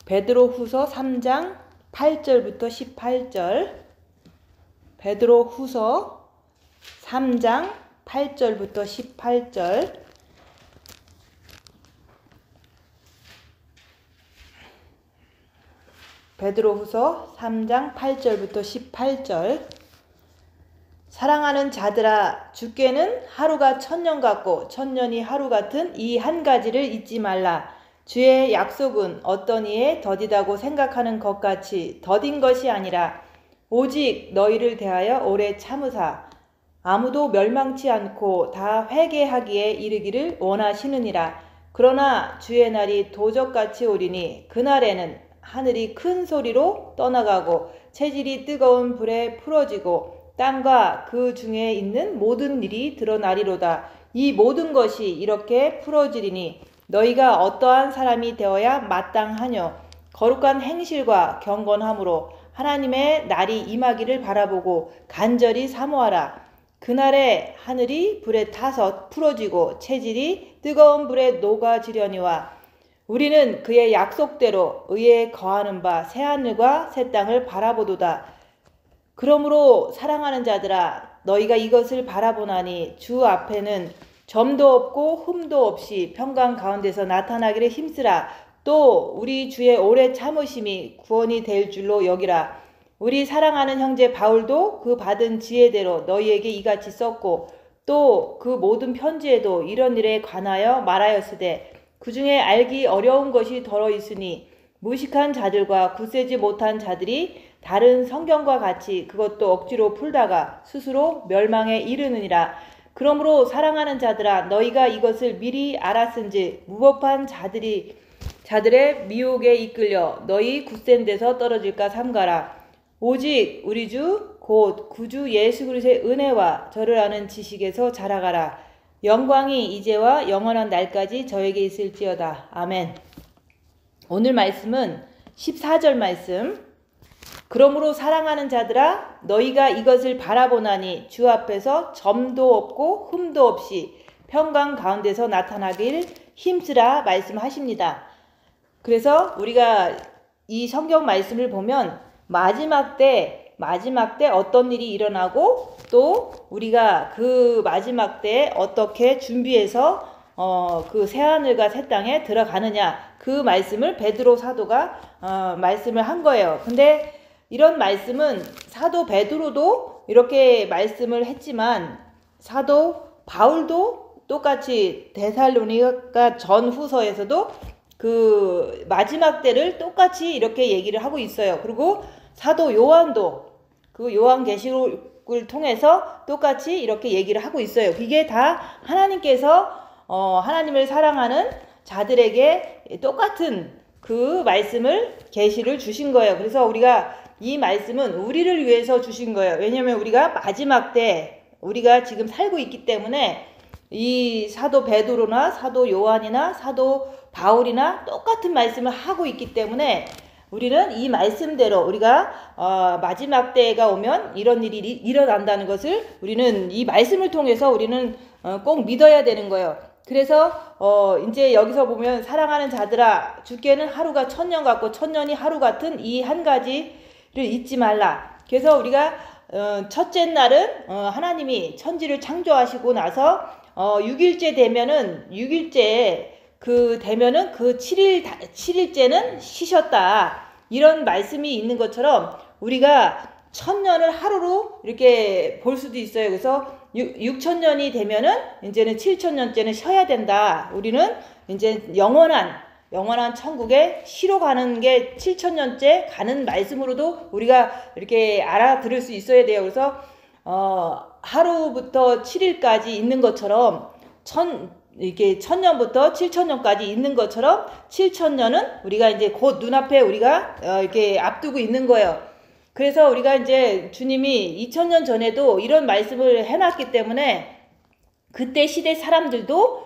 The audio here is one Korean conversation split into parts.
베드로후서 3장 8절부터 18절. 베드로후서 3장 8절부터 18절. 베드로후서 3장 8절부터 18절. 사랑하는 자들아, 주께는 하루가 천년 같고 천년이 하루 같은 이 한 가지를 잊지 말라. 주의 약속은 어떤 이에 더디다고 생각하는 것 같이 더딘 것이 아니라 오직 너희를 대하여 오래 참으사 아무도 멸망치 않고 다 회개하기에 이르기를 원하시느니라. 그러나 주의 날이 도적같이 오리니 그날에는 하늘이 큰 소리로 떠나가고 체질이 뜨거운 불에 풀어지고 땅과 그 중에 있는 모든 일이 드러나리로다. 이 모든 것이 이렇게 풀어지리니 너희가 어떠한 사람이 되어야 마땅하뇨. 거룩한 행실과 경건함으로 하나님의 날이 임하기를 바라보고 간절히 사모하라. 그날에 하늘이 불에 타서 풀어지고 체질이 뜨거운 불에 녹아지려니와 우리는 그의 약속대로 의에 거하는 바 새하늘과 새 땅을 바라보도다. 그러므로 사랑하는 자들아, 너희가 이것을 바라보나니 주 앞에는 점도 없고 흠도 없이 평강 가운데서 나타나기를 힘쓰라. 또 우리 주의 오래 참으심이 구원이 될 줄로 여기라. 우리 사랑하는 형제 바울도 그 받은 지혜대로 너희에게 이같이 썼고 또 그 모든 편지에도 이런 일에 관하여 말하였으되 그 중에 알기 어려운 것이 덜어 있으니 무식한 자들과 굳세지 못한 자들이 다른 성경과 같이 그것도 억지로 풀다가 스스로 멸망에 이르느니라. 그러므로 사랑하는 자들아, 너희가 이것을 미리 알았은지 무법한 자들의 미혹에 이끌려 너희 굳센 데서 떨어질까 삼가라. 오직 우리 주 곧 구주 예수 그리스도의 은혜와 저를 아는 지식에서 자라가라. 영광이 이제와 영원한 날까지 저에게 있을지어다. 아멘. 오늘 말씀은 14절 말씀. 그러므로 사랑하는 자들아, 너희가 이것을 바라보나니 주 앞에서 점도 없고 흠도 없이 평강 가운데서 나타나길 힘쓰라 말씀하십니다. 그래서 우리가 이 성경 말씀을 보면 마지막 때 어떤 일이 일어나고 또 우리가 그 마지막 때 어떻게 준비해서 그 새하늘과 새 땅에 들어가느냐, 그 말씀을 베드로 사도가 말씀을 한 거예요. 근데 이런 말씀은 사도 베드로도 이렇게 말씀을 했지만 사도 바울도 똑같이 데살로니가 전후서에서도 그 마지막 때를 똑같이 이렇게 얘기를 하고 있어요. 그리고 사도 요한도 그 요한계시록을 통해서 똑같이 이렇게 얘기를 하고 있어요. 이게 다 하나님께서 하나님을 사랑하는 자들에게 똑같은 그 말씀을 계시를 주신 거예요. 그래서 우리가 이 말씀은 우리를 위해서 주신 거예요. 왜냐하면 우리가 마지막 때 우리가 지금 살고 있기 때문에 이 사도 베드로나 사도 요한이나 사도 바울이나 똑같은 말씀을 하고 있기 때문에 우리는 이 말씀대로 우리가 마지막 때가 오면 이런 일이 일어난다는 것을 우리는 이 말씀을 통해서 우리는 꼭 믿어야 되는 거예요. 그래서 이제 여기서 보면 사랑하는 자들아, 주께는 하루가 천년 같고 천년이 하루 같은 이 한 가지를 잊지 말라. 그래서 우리가 첫째 날은 하나님이 천지를 창조하시고 나서 6일째 되면은 6일째 그 되면은 그 7일째는 쉬셨다. 이런 말씀이 있는 것처럼 우리가 천년을 하루로 이렇게 볼 수도 있어요. 그래서 6천년이 되면은 이제는 7천년째는 쉬어야 된다. 우리는 이제 영원한 천국에 쉬러 가는 게 7천년째 가는 말씀으로도 우리가 이렇게 알아들을 수 있어야 돼요. 그래서 하루부터 7일까지 있는 것처럼 이렇게 1000년부터 7000년까지 있는 것처럼 7000년은 우리가 이제 곧 눈앞에 우리가 이렇게 앞두고 있는 거예요. 그래서 우리가 이제 주님이 2000년 전에도 이런 말씀을 해놨기 때문에 그때 시대 사람들도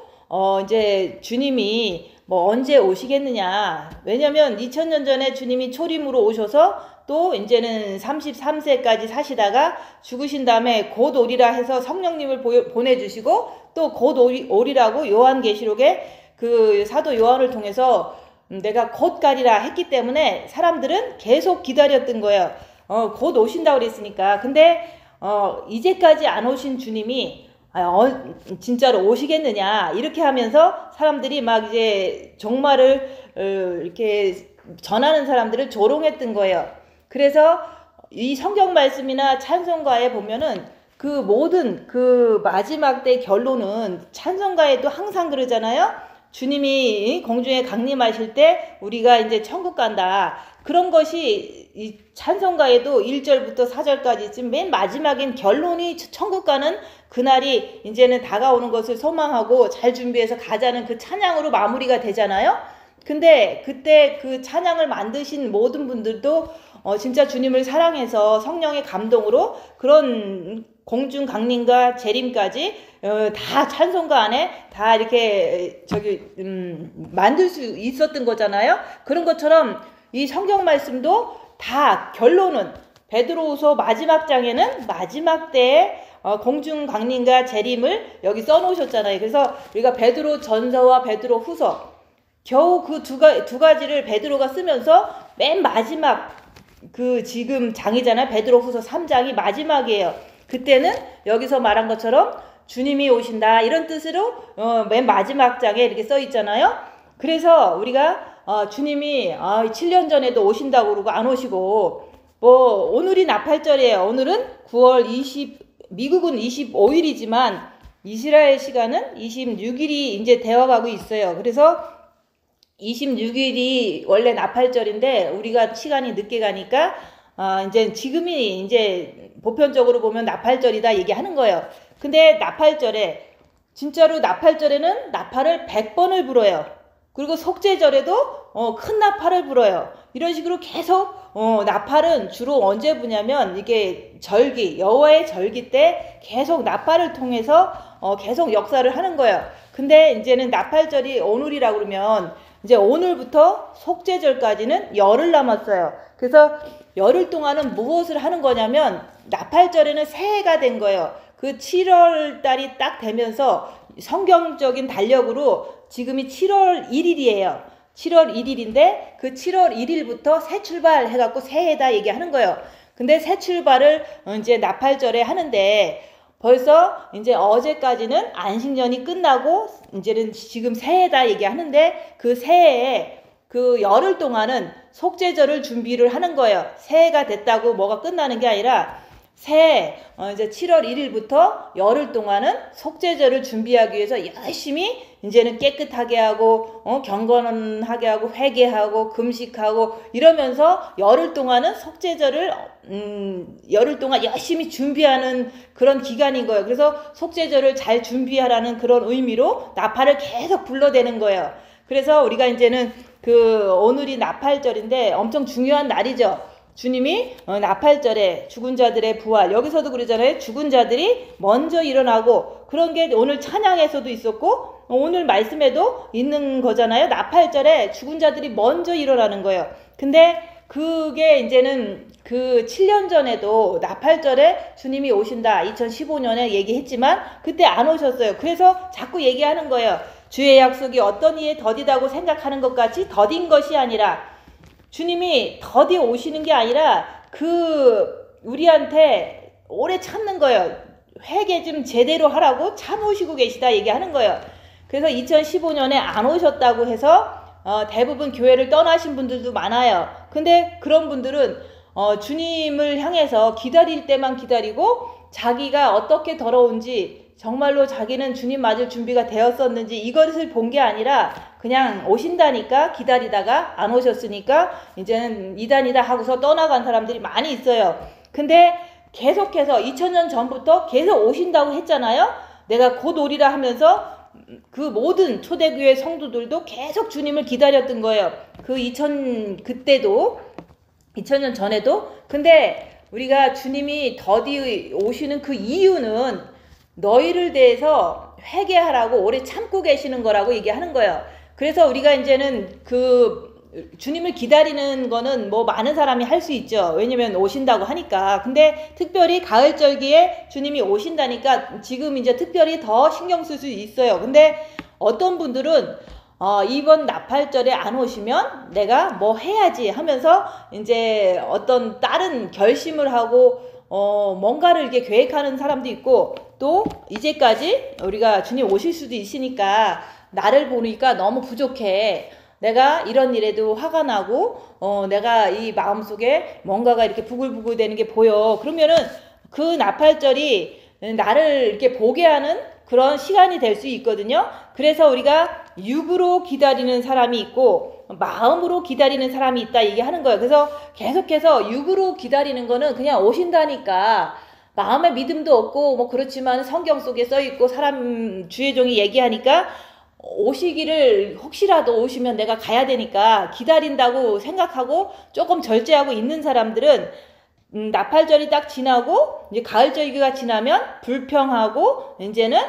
이제 주님이 뭐 언제 오시겠느냐. 왜냐면 2000년 전에 주님이 초림으로 오셔서 또 이제는 33세까지 사시다가 죽으신 다음에 곧 오리라 해서 성령님을 보내주시고 또 곧 오리라고 요한계시록에 그 사도 요한을 통해서 내가 곧 가리라 했기 때문에 사람들은 계속 기다렸던 거예요. 곧 오신다고 그랬으니까. 근데 이제까지 안 오신 주님이 진짜로 오시겠느냐 이렇게 하면서 사람들이 막 이제 종말을 이렇게 전하는 사람들을 조롱했던 거예요. 그래서 이 성경 말씀이나 찬송가에 보면은 그 모든 그 마지막 때 결론은 찬송가에도 항상 그러잖아요. 주님이 공중에 강림하실 때 우리가 이제 천국 간다. 그런 것이 이 찬송가에도 1절부터 4절까지 지금 맨 마지막엔 결론이 천국 가는 그날이 이제는 다가오는 것을 소망하고 잘 준비해서 가자는 그 찬양으로 마무리가 되잖아요. 근데 그때 그 찬양을 만드신 모든 분들도 진짜 주님을 사랑해서 성령의 감동으로 그런 공중 강림과 재림까지 다 찬송가 안에 다 이렇게 만들 수 있었던 거잖아요. 그런 것처럼 이 성경 말씀도 다 결론은 베드로후서 마지막 장에는 마지막 때에 공중 강림과 재림을 여기 써놓으셨잖아요. 그래서 우리가 베드로 전서와 베드로 후서 겨우 그 두 가지를 베드로가 쓰면서 맨 마지막 그 지금 장이잖아요. 베드로 후서 3장이 마지막이에요. 그때는 여기서 말한 것처럼 주님이 오신다 이런 뜻으로 맨 마지막 장에 이렇게 써 있잖아요. 그래서 우리가 주님이 7년 전에도 오신다고 그러고 안 오시고 오늘이 나팔절이에요. 오늘은 9월 미국은 25일이지만 이스라엘 시간은 26일이 이제 되어가고 있어요. 그래서 26일이 원래 나팔절인데 우리가 시간이 늦게 가니까 이제 지금이 이제 보편적으로 보면 나팔절이다 얘기하는 거예요. 근데 나팔절에 진짜로 나팔절에는 나팔을 100번을 불어요. 그리고 속죄절에도 큰 나팔을 불어요. 이런 식으로 계속 나팔은 주로 언제 부냐면 이게 절기 여호와의 절기 때 계속 나팔을 통해서 계속 역사를 하는 거예요. 근데 이제는 나팔절이 오늘이라고 그러면 이제 오늘부터 속죄절까지는 열흘 남았어요. 그래서 열흘 동안은 무엇을 하는 거냐면 나팔절에는 새해가 된 거예요. 그 7월 달이 딱 되면서 성경적인 달력으로 지금이 7월 1일이에요. 7월 1일인데 그 7월 1일부터 새 출발 해갖고 새해다 얘기하는 거예요. 근데 새 출발을 이제 나팔절에 하는데 벌써 이제 어제까지는 안식년이 끝나고 이제는 지금 새해다 얘기하는데 그 새해에 그 열흘 동안은 속죄절을 준비를 하는 거예요. 새해가 됐다고 뭐가 끝나는 게 아니라 새해 이제 7월 1일부터 열흘 동안은 속죄절을 준비하기 위해서 열심히 이제는 깨끗하게 하고 경건하게 하고 회개하고 금식하고 이러면서 열흘 동안은 속죄절을 열흘 동안 열심히 준비하는 그런 기간인 거예요. 그래서 속죄절을 잘 준비하라는 그런 의미로 나팔을 계속 불러대는 거예요. 그래서 우리가 이제는 그 오늘이 나팔절인데 엄청 중요한 날이죠. 주님이 나팔절에 죽은 자들의 부활, 여기서도 그러잖아요. 죽은 자들이 먼저 일어나고 그런 게 오늘 찬양에서도 있었고 오늘 말씀에도 있는 거잖아요. 나팔절에 죽은 자들이 먼저 일어나는 거예요. 근데 그게 이제는 그 7년 전에도 나팔절에 주님이 오신다 2015년에 얘기했지만 그때 안 오셨어요. 그래서 자꾸 얘기하는 거예요. 주의 약속이 어떤 이에 더디다고 생각하는 것 같이 더딘 것이 아니라 주님이 더디 오시는 게 아니라 우리한테 오래 참는 거예요. 회개 좀 제대로 하라고 참으시고 계시다 얘기하는 거예요. 그래서 2015년에 안 오셨다고 해서 대부분 교회를 떠나신 분들도 많아요. 근데 그런 분들은 주님을 향해서 기다릴 때만 기다리고 자기가 어떻게 더러운지 정말로 자기는 주님 맞을 준비가 되었었는지 이것을 본 게 아니라 그냥 오신다니까 기다리다가 안 오셨으니까 이제는 이단이다 하고서 떠나간 사람들이 많이 있어요. 근데 계속해서 2000년 전부터 계속 오신다고 했잖아요. 내가 곧 오리라 하면서 그 모든 초대교회 성도들도 계속 주님을 기다렸던 거예요. 그때도 2000년 전에도. 근데 우리가 주님이 더디 오시는 그 이유는 너희를 대해서 회개하라고 오래 참고 계시는 거라고 얘기하는 거예요. 그래서 우리가 이제는 주님을 기다리는 거는 뭐 많은 사람이 할 수 있죠. 왜냐면 오신다고 하니까. 근데 특별히 가을절기에 주님이 오신다니까 지금 이제 특별히 더 신경 쓸 수 있어요. 근데 어떤 분들은 이번 나팔절에 안 오시면 내가 뭐 해야지 하면서 이제 어떤 다른 결심을 하고 뭔가를 이렇게 계획하는 사람도 있고, 또 이제까지 우리가 주님 오실 수도 있으니까 나를 보니까 너무 부족해. 내가 이런 일에도 화가 나고 내가 이 마음속에 뭔가가 이렇게 부글부글 되는 게 보여. 그러면은 그 나팔절이 나를 이렇게 보게 하는 그런 시간이 될 수 있거든요. 그래서 우리가 육으로 기다리는 사람이 있고 마음으로 기다리는 사람이 있다 얘기하는 거예요. 그래서 계속해서 육으로 기다리는 거는 그냥 오신다니까 마음의 믿음도 없고 뭐 그렇지만 성경 속에 써 있고 사람 주의 종이 얘기하니까 오시기를 혹시라도 오시면 내가 가야 되니까 기다린다고 생각하고 조금 절제하고 있는 사람들은 나팔절이 딱 지나고 이제 가을절기가 지나면 불평하고 이제는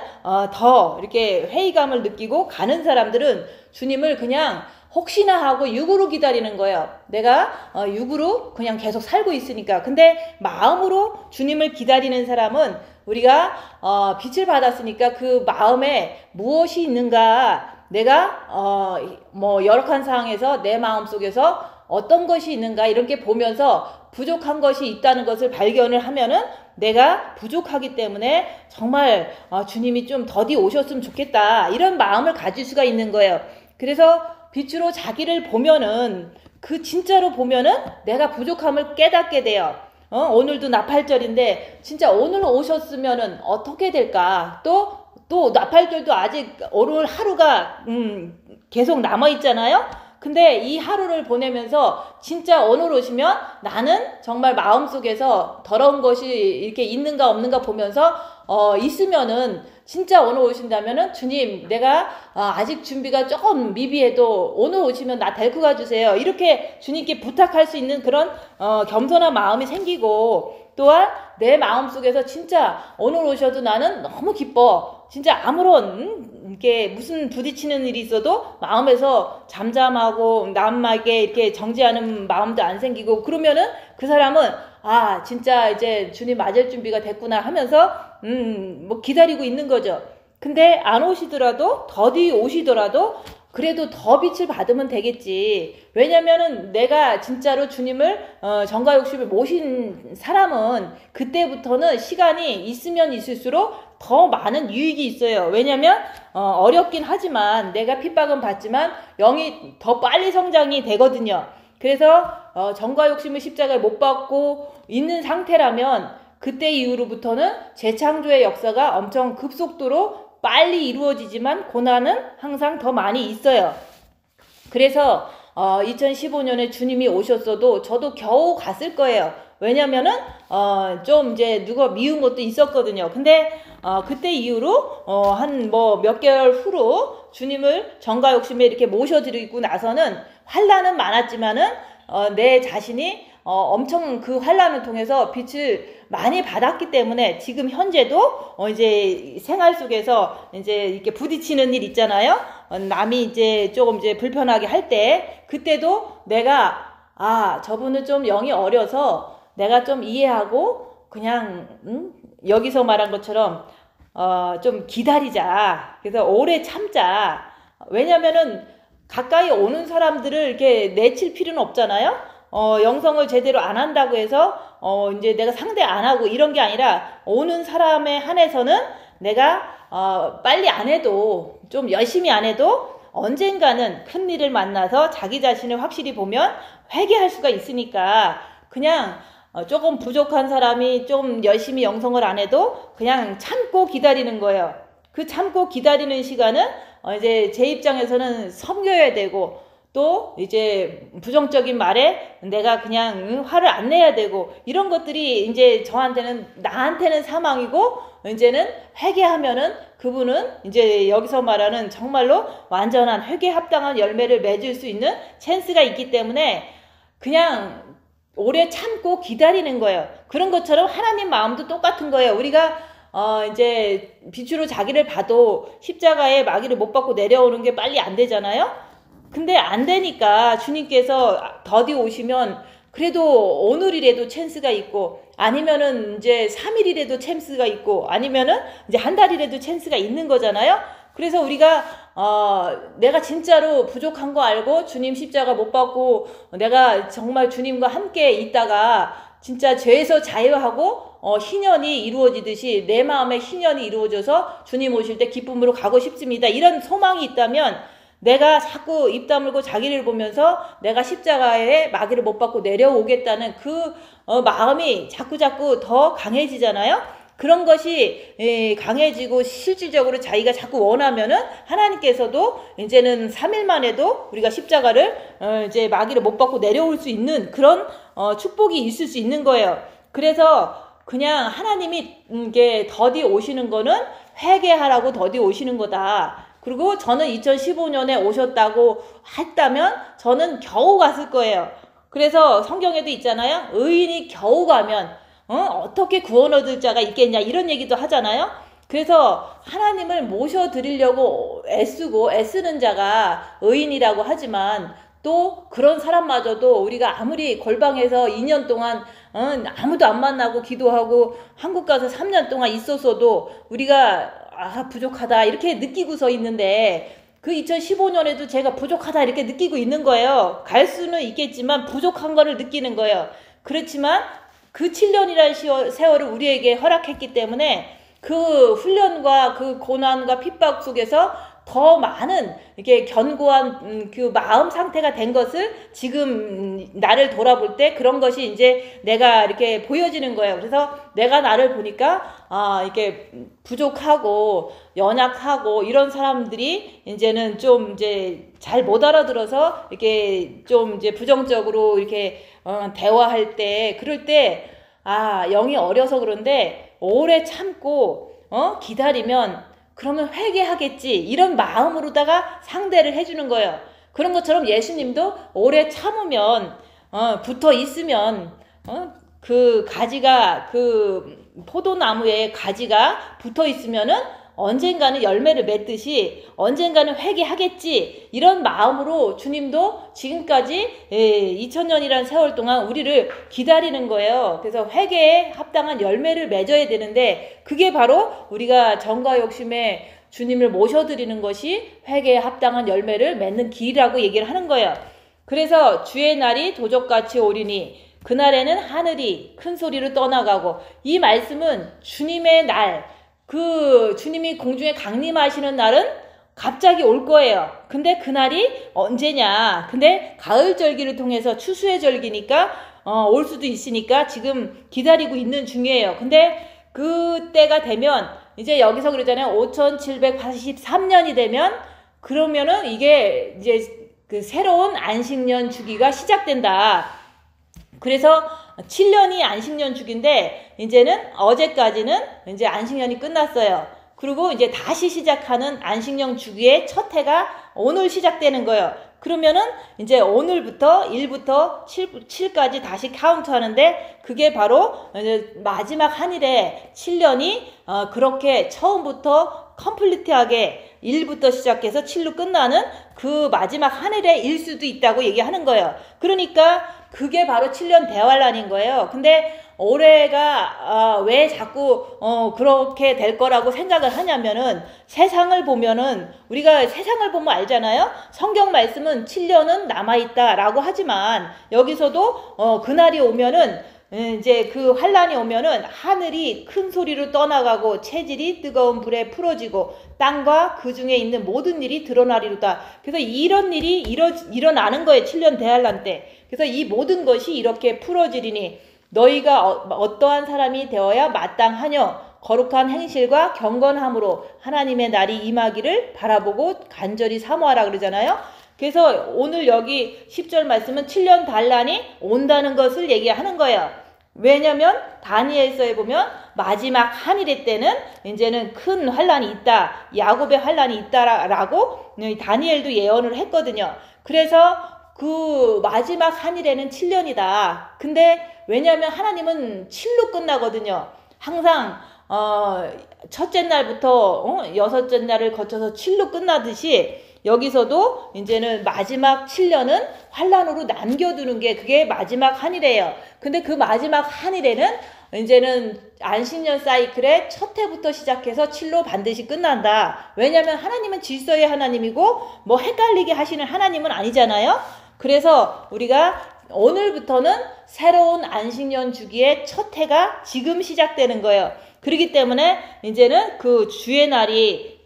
더 이렇게 회의감을 느끼고 가는 사람들은 주님을 그냥 혹시나 하고 육으로 기다리는 거예요. 내가 육으로 그냥 계속 살고 있으니까. 근데 마음으로 주님을 기다리는 사람은 우리가 빛을 받았으니까 그 마음에 무엇이 있는가, 내가 뭐 열악한 상황에서 내 마음속에서 어떤 것이 있는가 이렇게 보면서 부족한 것이 있다는 것을 발견을 하면은 내가 부족하기 때문에 정말 주님이 좀 더디 오셨으면 좋겠다 이런 마음을 가질 수가 있는 거예요. 그래서 빛으로 자기를 보면은 그 진짜로 보면은 내가 부족함을 깨닫게 돼요. 오늘도 나팔절인데 진짜 오늘 오셨으면은 어떻게 될까? 또 나팔절도 아직 오늘 하루가 계속 남아 있잖아요. 근데 이 하루를 보내면서 진짜 오늘 오시면 나는 정말 마음속에서 더러운 것이 이렇게 있는가 없는가 보면서 있으면은 진짜 오늘 오신다면은 주님 내가 아직 준비가 조금 미비해도 오늘 오시면 나 데리고 가주세요. 이렇게 주님께 부탁할 수 있는 그런 겸손한 마음이 생기고, 또한 내 마음속에서 진짜 오늘 오셔도 나는 너무 기뻐. 진짜 아무런 이렇게 무슨 부딪히는 일이 있어도 마음에서 잠잠하고 남에게 이렇게 정지하는 마음도 안 생기고, 그러면은 그 사람은 진짜 이제 주님 맞을 준비가 됐구나 하면서 뭐 기다리고 있는 거죠. 근데 안 오시더라도 더디 오시더라도 그래도 더 빛을 받으면 되겠지. 왜냐면은 내가 진짜로 주님을 정과 욕심을 모신 사람은 그때부터는 시간이 있으면 있을수록 더 많은 유익이 있어요. 왜냐면 어렵긴 하지만 내가 핍박은 받지만 영이 더 빨리 성장이 되거든요. 그래서 정과 욕심을 십자가에 못 박고 있는 상태라면 그때 이후로부터는 재창조의 역사가 엄청 급속도로 빨리 이루어지지만 고난은 항상 더 많이 있어요. 그래서 2015년에 주님이 오셨어도 저도 겨우 갔을 거예요. 왜냐면은 좀 이제 누가 미운 것도 있었거든요. 근데 그때 이후로 한 뭐 몇 개월 후로 주님을 정과 욕심에 이렇게 모셔드리고 나서는 환난은 많았지만은 내 자신이 엄청 그 환난을 통해서 빛을 많이 받았기 때문에 지금 현재도 이제 생활 속에서 이제 이렇게 부딪히는 일 있잖아요. 남이 이제 조금 이제 불편하게 할 때 그때도 내가 저분은 좀 영이 어려서 내가 좀 이해하고 그냥 여기서 말한 것처럼 좀 기다리자. 그래서 오래 참자. 왜냐면은 가까이 오는 사람들을 이렇게 내칠 필요는 없잖아요. 영성을 제대로 안 한다고 해서 이제 내가 상대 안 하고 이런 게 아니라 오는 사람에 한해서는 내가 빨리 안 해도 좀 열심히 안 해도 언젠가는 큰 일을 만나서 자기 자신을 확실히 보면 회개할 수가 있으니까 그냥 조금 부족한 사람이 좀 열심히 영성을 안 해도 그냥 참고 기다리는 거예요. 그 참고 기다리는 시간은 이제 제 입장에서는 섬겨야 되고, 또 이제 부정적인 말에 내가 그냥 화를 안 내야 되고, 이런 것들이 이제 나한테는 사망이고, 이제는 회개하면은 그분은 이제 여기서 말하는 정말로 완전한 회개 합당한 열매를 맺을 수 있는 찬스가 있기 때문에 그냥 오래 참고 기다리는 거예요. 그런 것처럼 하나님 마음도 똑같은 거예요. 우리가 이제 빛으로 자기를 봐도 십자가에 마귀를 못 받고 내려오는 게 빨리 안 되잖아요. 근데 안 되니까 주님께서 더디 오시면 그래도 오늘이라도 찬스가 있고, 아니면은 이제 3일이라도 찬스가 있고, 아니면은 이제 한 달이라도 찬스가 있는 거잖아요. 그래서 우리가 내가 진짜로 부족한 거 알고 주님 십자가 못 받고 내가 정말 주님과 함께 있다가 진짜 죄에서 자유하고 희년이 이루어지듯이 내 마음에 희년이 이루어져서 주님 오실 때 기쁨으로 가고 싶습니다. 이런 소망이 있다면 내가 자꾸 입 다물고 자기를 보면서 내가 십자가에 마귀를 못 받고 내려오겠다는 그 마음이 자꾸자꾸 더 강해지잖아요. 그런 것이 강해지고 실질적으로 자기가 자꾸 원하면은 하나님께서도 이제는 3일 만에도 우리가 십자가를 이제 마귀를 못 받고 내려올 수 있는 그런 축복이 있을 수 있는 거예요. 그래서 그냥 하나님이 이게 더디 오시는 거는 회개하라고 더디 오시는 거다. 그리고 저는 2015년에 오셨다고 했다면 저는 겨우 갔을 거예요. 그래서 성경에도 있잖아요. 의인이 겨우 가면 어떻게 구원 얻을 자가 있겠냐 이런 얘기도 하잖아요. 그래서 하나님을 모셔드리려고 애쓰는 자가 의인이라고 하지만 또 그런 사람마저도 우리가 아무리 골방에서 2년 동안 아무도 안 만나고 기도하고 한국 가서 3년 동안 있었어도 우리가 부족하다 이렇게 느끼고서 있는데 그 2015년에도 제가 부족하다 이렇게 느끼고 있는 거예요. 갈 수는 있겠지만 부족한 거를 느끼는 거예요. 그렇지만 그 7년이라는 세월을 우리에게 허락했기 때문에 그 훈련과 그 고난과 핍박 속에서 더 많은 이렇게 견고한 그 마음 상태가 된 것을 지금 나를 돌아볼 때 그런 것이 이제 내가 이렇게 보여지는 거예요. 그래서 내가 나를 보니까 이렇게 부족하고 연약하고 이런 사람들이 이제는 좀 이제 잘 못 알아들어서 이렇게 좀 이제 부정적으로 이렇게 대화할 때 그럴 때 영이 어려서 그런데 오래 참고 기다리면 그러면 회개하겠지 이런 마음으로다가 상대를 해주는 거예요. 그런 것처럼 예수님도 오래 참으면 붙어 있으면 그 가지가 그 포도나무에 가지가 붙어 있으면은 언젠가는 열매를 맺듯이 언젠가는 회개하겠지 이런 마음으로 주님도 지금까지 2000년이라는 세월 동안 우리를 기다리는 거예요. 그래서 회개에 합당한 열매를 맺어야 되는데 그게 바로 우리가 정과 욕심에 주님을 모셔드리는 것이 회개에 합당한 열매를 맺는 길이라고 얘기를 하는 거예요. 그래서 주의 날이 도적같이 오리니 그날에는 하늘이 큰 소리로 떠나가고 이 말씀은 주님의 날 그 주님이 공중에 강림하시는 날은 갑자기 올 거예요. 근데 그날이 언제냐? 근데 가을 절기를 통해서 추수의 절기니까 올 수도 있으니까 지금 기다리고 있는 중이에요. 근데 그때가 되면 이제 여기서 그러잖아요. 5783년이 되면 그러면은 이게 이제 그 새로운 안식년 주기가 시작된다. 그래서 7년이 안식년 주기인데 이제는 어제까지는 이제 안식년이 끝났어요. 그리고 이제 다시 시작하는 안식년 주기의 첫 해가 오늘 시작되는 거예요. 그러면은 이제 오늘부터 1부터 7까지 다시 카운트 하는데 그게 바로 이제 마지막 한일에 7년이 그렇게 처음부터 컴플리트하게 1부터 시작해서 7로 끝나는 그 마지막 한일의 일 수도 있다고 얘기하는 거예요. 그러니까 그게 바로 7년 대환란인 거예요. 근데 올해가 왜 자꾸 그렇게 될 거라고 생각을 하냐면은 세상을 보면은 우리가 세상을 보면 알잖아요. 성경 말씀은 7년은 남아있다 라고 하지만 여기서도 그날이 오면은 이제 그 환란이 오면은 하늘이 큰 소리로 떠나가고 체질이 뜨거운 불에 풀어지고 땅과 그 중에 있는 모든 일이 드러나리로다. 그래서 이런 일이 일어나는 거예요. 7년 대환란 때. 그래서 이 모든 것이 이렇게 풀어지리니 너희가 어떠한 사람이 되어야 마땅하뇨. 거룩한 행실과 경건함으로 하나님의 날이 임하기를 바라보고 간절히 사모하라 그러잖아요. 그래서 오늘 여기 10절 말씀은 7년 단란이 온다는 것을 얘기하는 거예요. 왜냐면 다니엘서에 보면 마지막 한일의 때는 이제는 큰 환란이 있다. 야곱의 환란이 있다라고 다니엘도 예언을 했거든요. 그래서 그 마지막 한일에는 7년이다. 근데 왜냐면 하나님은 7로 끝나거든요. 항상 첫째 날부터 여섯째 날을 거쳐서 7로 끝나듯이 여기서도 이제는 마지막 7년은 환란으로 남겨두는 게 그게 마지막 한일이에요. 근데 그 마지막 한일에는 이제는 안식년 사이클의 첫 해부터 시작해서 7로 반드시 끝난다. 왜냐하면 하나님은 질서의 하나님이고 뭐 헷갈리게 하시는 하나님은 아니잖아요. 그래서 우리가 오늘부터는 새로운 안식년 주기의 첫 해가 지금 시작되는 거예요. 그렇기 때문에 이제는 그 주의 날이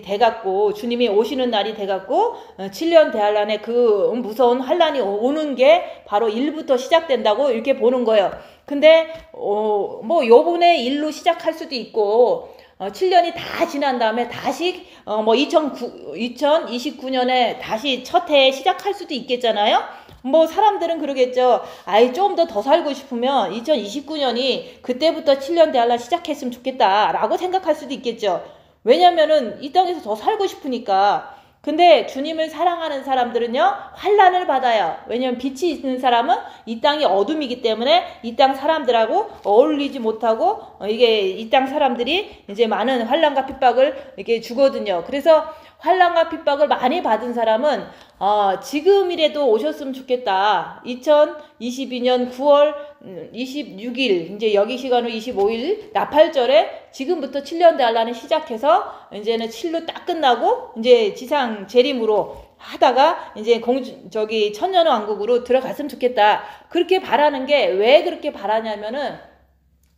돼갖고 주님이 오시는 날이 돼갖고 7년 대환란의 그 무서운 환란이 오는 게 바로 1부터 시작된다고 이렇게 보는 거예요. 근데 뭐 요번에 1로 시작할 수도 있고 7년이 다 지난 다음에 다시 뭐 2029년에 다시 첫 해에 시작할 수도 있겠잖아요. 뭐 사람들은 그러겠죠. 아이 좀 더 살고 싶으면 2029년이 그때부터 7년 대환란 시작했으면 좋겠다라고 생각할 수도 있겠죠. 왜냐면은 이 땅에서 더 살고 싶으니까. 근데 주님을 사랑하는 사람들은요 환란을 받아요. 왜냐면 빛이 있는 사람은 이 땅이 어둠이기 때문에 이 땅 사람들하고 어울리지 못하고 이게 이 땅 사람들이 이제 많은 환란과 핍박을 이렇게 주거든요. 그래서 환란과 핍박을 많이 받은 사람은 지금이라도 오셨으면 좋겠다. 2022년 9월 26일 이제 여기 시간으로 25일 나팔절에 지금부터 7년 대환란을 시작해서 이제는 7로 딱 끝나고 이제 지상 재림으로 하다가 이제 천년왕국으로 들어갔으면 좋겠다. 그렇게 바라는 게 왜 그렇게 바라냐면은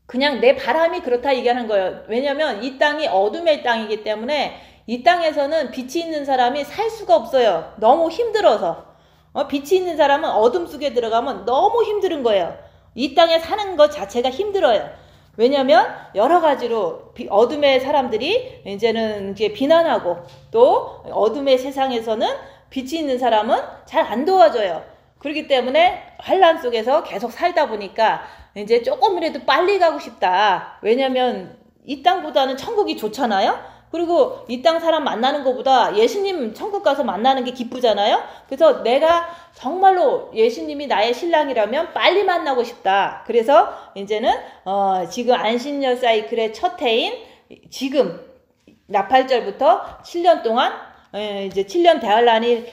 그냥 내 바람이 그렇다 얘기하는 거예요. 왜냐면 이 땅이 어둠의 땅이기 때문에 이 땅에서는 빛이 있는 사람이 살 수가 없어요. 너무 힘들어서. 빛이 있는 사람은 어둠 속에 들어가면 너무 힘든 거예요. 이 땅에 사는 것 자체가 힘들어요. 왜냐면 여러 가지로 어둠의 사람들이 이제는 이제 비난하고 또 어둠의 세상에서는 빛이 있는 사람은 잘 안 도와줘요. 그렇기 때문에 환란 속에서 계속 살다 보니까 이제 조금이라도 빨리 가고 싶다. 왜냐면 이 땅보다는 천국이 좋잖아요. 그리고 이 땅 사람 만나는 것보다 예수님 천국 가서 만나는 게 기쁘잖아요. 그래서 내가 정말로 예수님이 나의 신랑이라면 빨리 만나고 싶다. 그래서 이제는 지금 안식년 사이클의 첫 해인 지금 나팔절부터 7년 동안 이제 7년 대환란이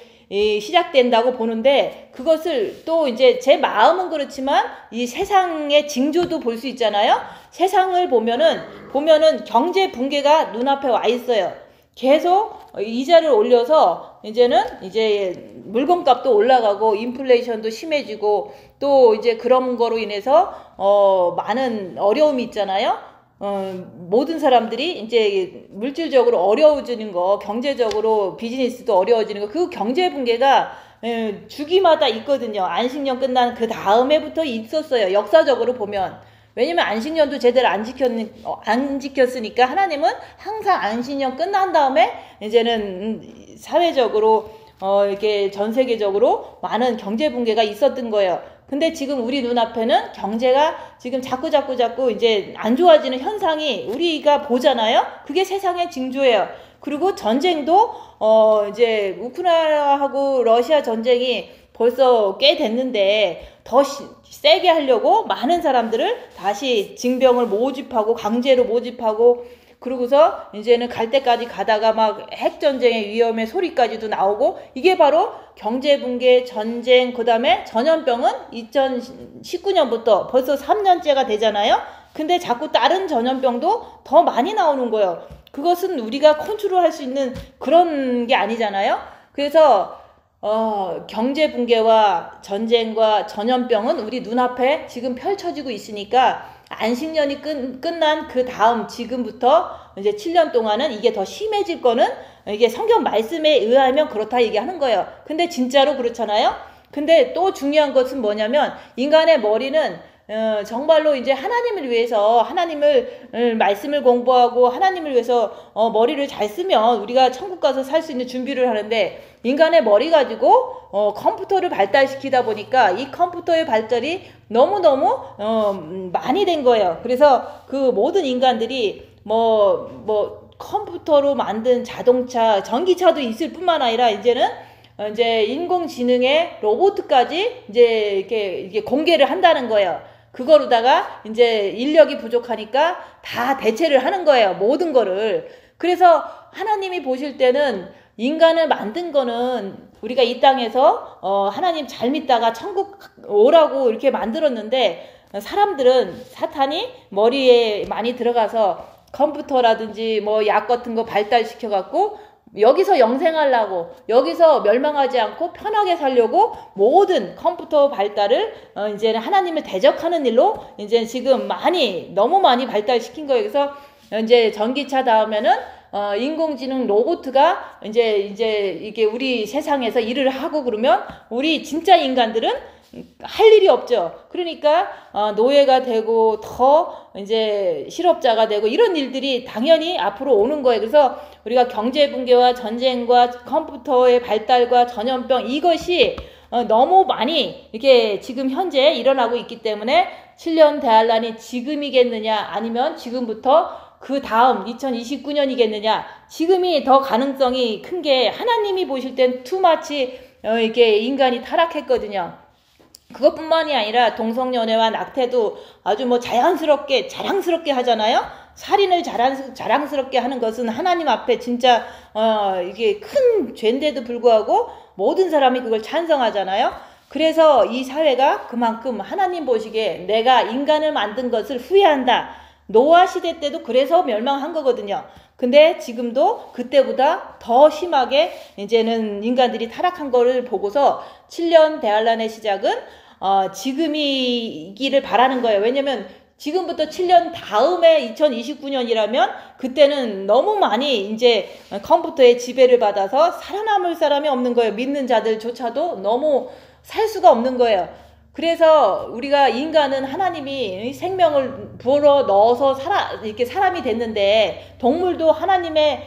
시작된다고 보는데 그것을 또 이제 제 마음은 그렇지만 이 세상의 징조도 볼 수 있잖아요. 세상을 보면은 경제 붕괴가 눈앞에 와 있어요. 계속 이자를 올려서 이제는 이제 물건값도 올라가고 인플레이션도 심해지고 또 이제 그런 거로 인해서 많은 어려움이 있잖아요. 모든 사람들이 이제 물질적으로 어려워지는 거, 경제적으로 비즈니스도 어려워지는 거, 그 경제 붕괴가 주기마다 있거든요. 안식년 끝난 그 다음에부터 있었어요. 역사적으로 보면. 왜냐면 안식년도 제대로 안 지켰으니까 하나님은 항상 안식년 끝난 다음에 이제는 사회적으로 이렇게 전 세계적으로 많은 경제 붕괴가 있었던 거예요. 근데 지금 우리 눈앞에는 경제가 지금 자꾸 이제 안 좋아지는 현상이 우리가 보잖아요. 그게 세상의 징조예요. 그리고 전쟁도 이제 우크라이나하고 러시아 전쟁이 벌써 꽤 됐는데 더 세게 하려고 많은 사람들을 다시 징병을 모집하고 강제로 모집하고 그러고서 이제는 갈 때까지 가다가 막 핵전쟁의 위험의 소리까지도 나오고 이게 바로 경제붕괴, 전쟁, 그 다음에 전염병은 2019년부터 벌써 3년째가 되잖아요. 근데 자꾸 다른 전염병도 더 많이 나오는 거예요. 그것은 우리가 컨트롤할 수 있는 그런 게 아니잖아요. 그래서 경제 붕괴와 전쟁과 전염병은 우리 눈앞에 지금 펼쳐지고 있으니까 안식년이 끝난 그 다음 지금부터 이제 7년 동안은 이게 더 심해질 거는 이게 성경 말씀에 의하면 그렇다 얘기하는 거예요. 근데 진짜로 그렇잖아요. 근데 또 중요한 것은 뭐냐면 인간의 머리는 정말로 이제 하나님을 위해서 하나님을 말씀을 공부하고 하나님을 위해서 머리를 잘 쓰면 우리가 천국 가서 살 수 있는 준비를 하는데 인간의 머리 가지고 컴퓨터를 발달시키다 보니까 이 컴퓨터의 발달이 너무너무 많이 된 거예요. 그래서 그 모든 인간들이 뭐 컴퓨터로 만든 자동차, 전기차도 있을 뿐만 아니라 이제는 이제 인공지능의 로봇까지 이제 이렇게 공개를 한다는 거예요. 그거로다가 이제 인력이 부족하니까 다 대체를 하는 거예요. 모든 거를. 그래서 하나님이 보실 때는 인간을 만든 거는 우리가 이 땅에서 하나님 잘 믿다가 천국 오라고 이렇게 만들었는데 사람들은 사탄이 머리에 많이 들어가서 컴퓨터라든지 뭐 약 같은 거 발달시켜 갖고 여기서 영생하려고, 여기서 멸망하지 않고 편하게 살려고 모든 컴퓨터 발달을 이제는 하나님을 대적하는 일로 이제 지금 너무 많이 발달시킨 거예요. 그래서 이제 전기차 다음에는 인공지능 로봇가 이제 이게 우리 세상에서 일을 하고 그러면 우리 진짜 인간들은 할 일이 없죠. 그러니까 노예가 되고 더 이제 실업자가 되고 이런 일들이 당연히 앞으로 오는 거예요. 그래서 우리가 경제 붕괴와 전쟁과 컴퓨터의 발달과 전염병 이것이 너무 많이 이렇게 지금 현재 일어나고 있기 때문에 7년 대환란이 지금이겠느냐 아니면 지금부터 그 다음 2029년이겠느냐, 지금이 더 가능성이 큰 게 하나님이 보실 땐 투마치 이게 인간이 타락했거든요. 그것뿐만이 아니라 동성연애와 낙태도 아주 뭐 자연스럽게 자랑스럽게 하잖아요. 살인을 자랑스럽게 하는 것은 하나님 앞에 진짜 이게 큰 죄인데도 불구하고 모든 사람이 그걸 찬성하잖아요. 그래서 이 사회가 그만큼 하나님 보시기에 내가 인간을 만든 것을 후회한다. 노아 시대 때도 그래서 멸망한 거거든요. 근데 지금도 그때보다 더 심하게 이제는 인간들이 타락한 거를 보고서 7년 대환란의 시작은 지금이기를 바라는 거예요. 왜냐면 지금부터 7년 다음에 2029년이라면 그때는 너무 많이 이제 컴퓨터의 지배를 받아서 살아남을 사람이 없는 거예요. 믿는 자들조차도 너무 살 수가 없는 거예요. 그래서 우리가 인간은 하나님이 생명을 불어 넣어서 이렇게 사람이 됐는데, 동물도 하나님의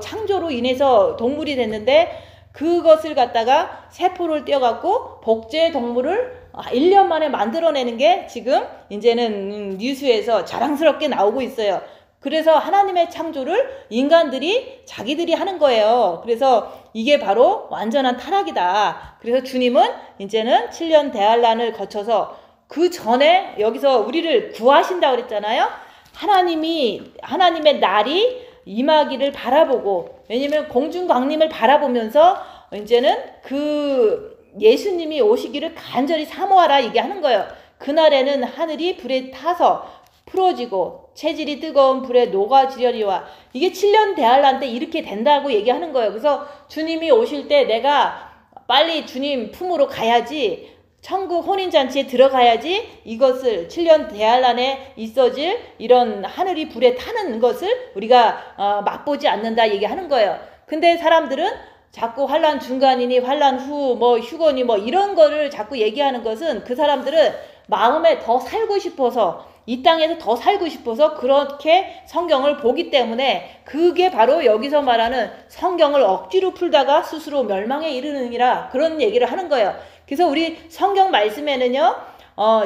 창조로 인해서 동물이 됐는데, 그것을 갖다가 세포를 떼어갖고 복제 동물을 1년 만에 만들어내는 게 지금 이제는 뉴스에서 자랑스럽게 나오고 있어요. 그래서 하나님의 창조를 인간들이 자기들이 하는 거예요. 그래서 이게 바로 완전한 타락이다. 그래서 주님은 이제는 7년 대환란을 거쳐서 그 전에 여기서 우리를 구하신다고 그랬잖아요. 하나님의 날이 임하기를 바라보고, 왜냐면 공중강림을 바라보면서 이제는 그 예수님이 오시기를 간절히 사모하라 이게 하는 거예요. 그날에는 하늘이 불에 타서 풀어지고 체질이 뜨거운 불에 녹아지려니와, 이게 7년 대환란 때 이렇게 된다고 얘기하는 거예요. 그래서 주님이 오실 때 내가 빨리 주님 품으로 가야지, 천국 혼인잔치에 들어가야지 이것을 7년 대환란에 있어질 이런 하늘이 불에 타는 것을 우리가 맛보지 않는다 얘기하는 거예요. 근데 사람들은 자꾸 환란 중간이니 환란 후 뭐 휴거니 뭐 이런 거를 자꾸 얘기하는 것은 그 사람들은 마음에 더 살고 싶어서, 이 땅에서 더 살고 싶어서 그렇게 성경을 보기 때문에, 그게 바로 여기서 말하는 성경을 억지로 풀다가 스스로 멸망에 이르느니라 그런 얘기를 하는 거예요. 그래서 우리 성경 말씀에는요,